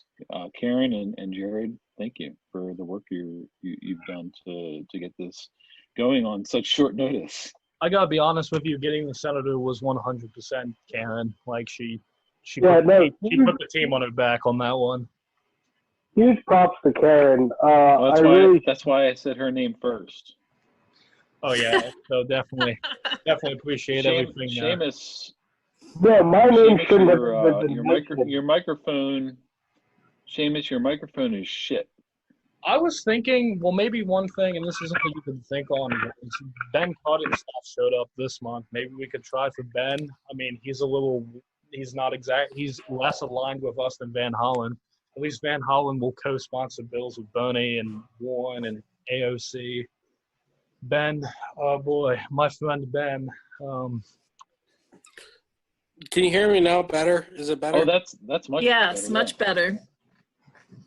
Karen and Jared, thank you for the work you've done to get this going on such short notice. I gotta be honest with you, getting the senator was 100% Karen. Like she put the team on her back on that one. Huge props to Karen. That's why I said her name first. Oh yeah, so definitely appreciate everything. Seamus. Yeah, my name shouldn't have been your microphone. Seamus, your microphone is shit. I was thinking, well, maybe one thing, and this is something you can think on. Ben Cotton's stuff showed up this month. Maybe we could try for Ben. I mean, he's less aligned with us than Van Hollen. At least Van Hollen will co-sponsor bills with Bernie and Warren and AOC. Ben, oh boy, my friend Ben. Can you hear me now better? Is it better? Oh, that's much better. Yes, much better.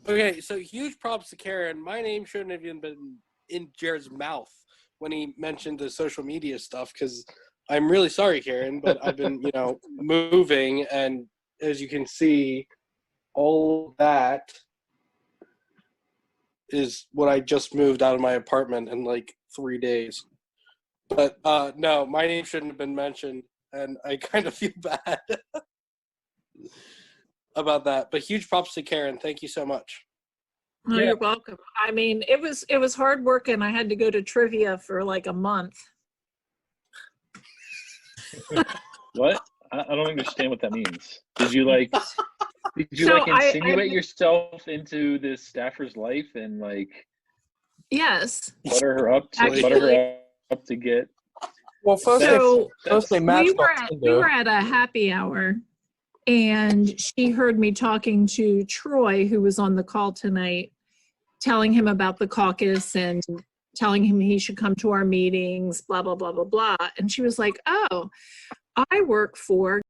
Okay, so huge props to Karen. My name shouldn't have even been in Jared's mouth when he mentioned the social media stuff, because I'm really sorry, Karen, but I've been, moving, and as you can see, all that is what I just moved out of my apartment in like 3 days. But no, my name shouldn't have been mentioned, and I kind of feel bad about that. But huge props to Karen. Thank you so much. Oh, yeah. You're welcome. I mean, it was hard work, and I had to go to trivia for like a month. What? I don't understand what that means. Did you insinuate yourself into this staffer's life and yes, butter her up to get? Well, first we were at a happy hour. And she heard me talking to Troy, who was on the call tonight, telling him about the caucus and telling him he should come to our meetings, blah, blah, blah, blah, blah. And she was like, oh, I work for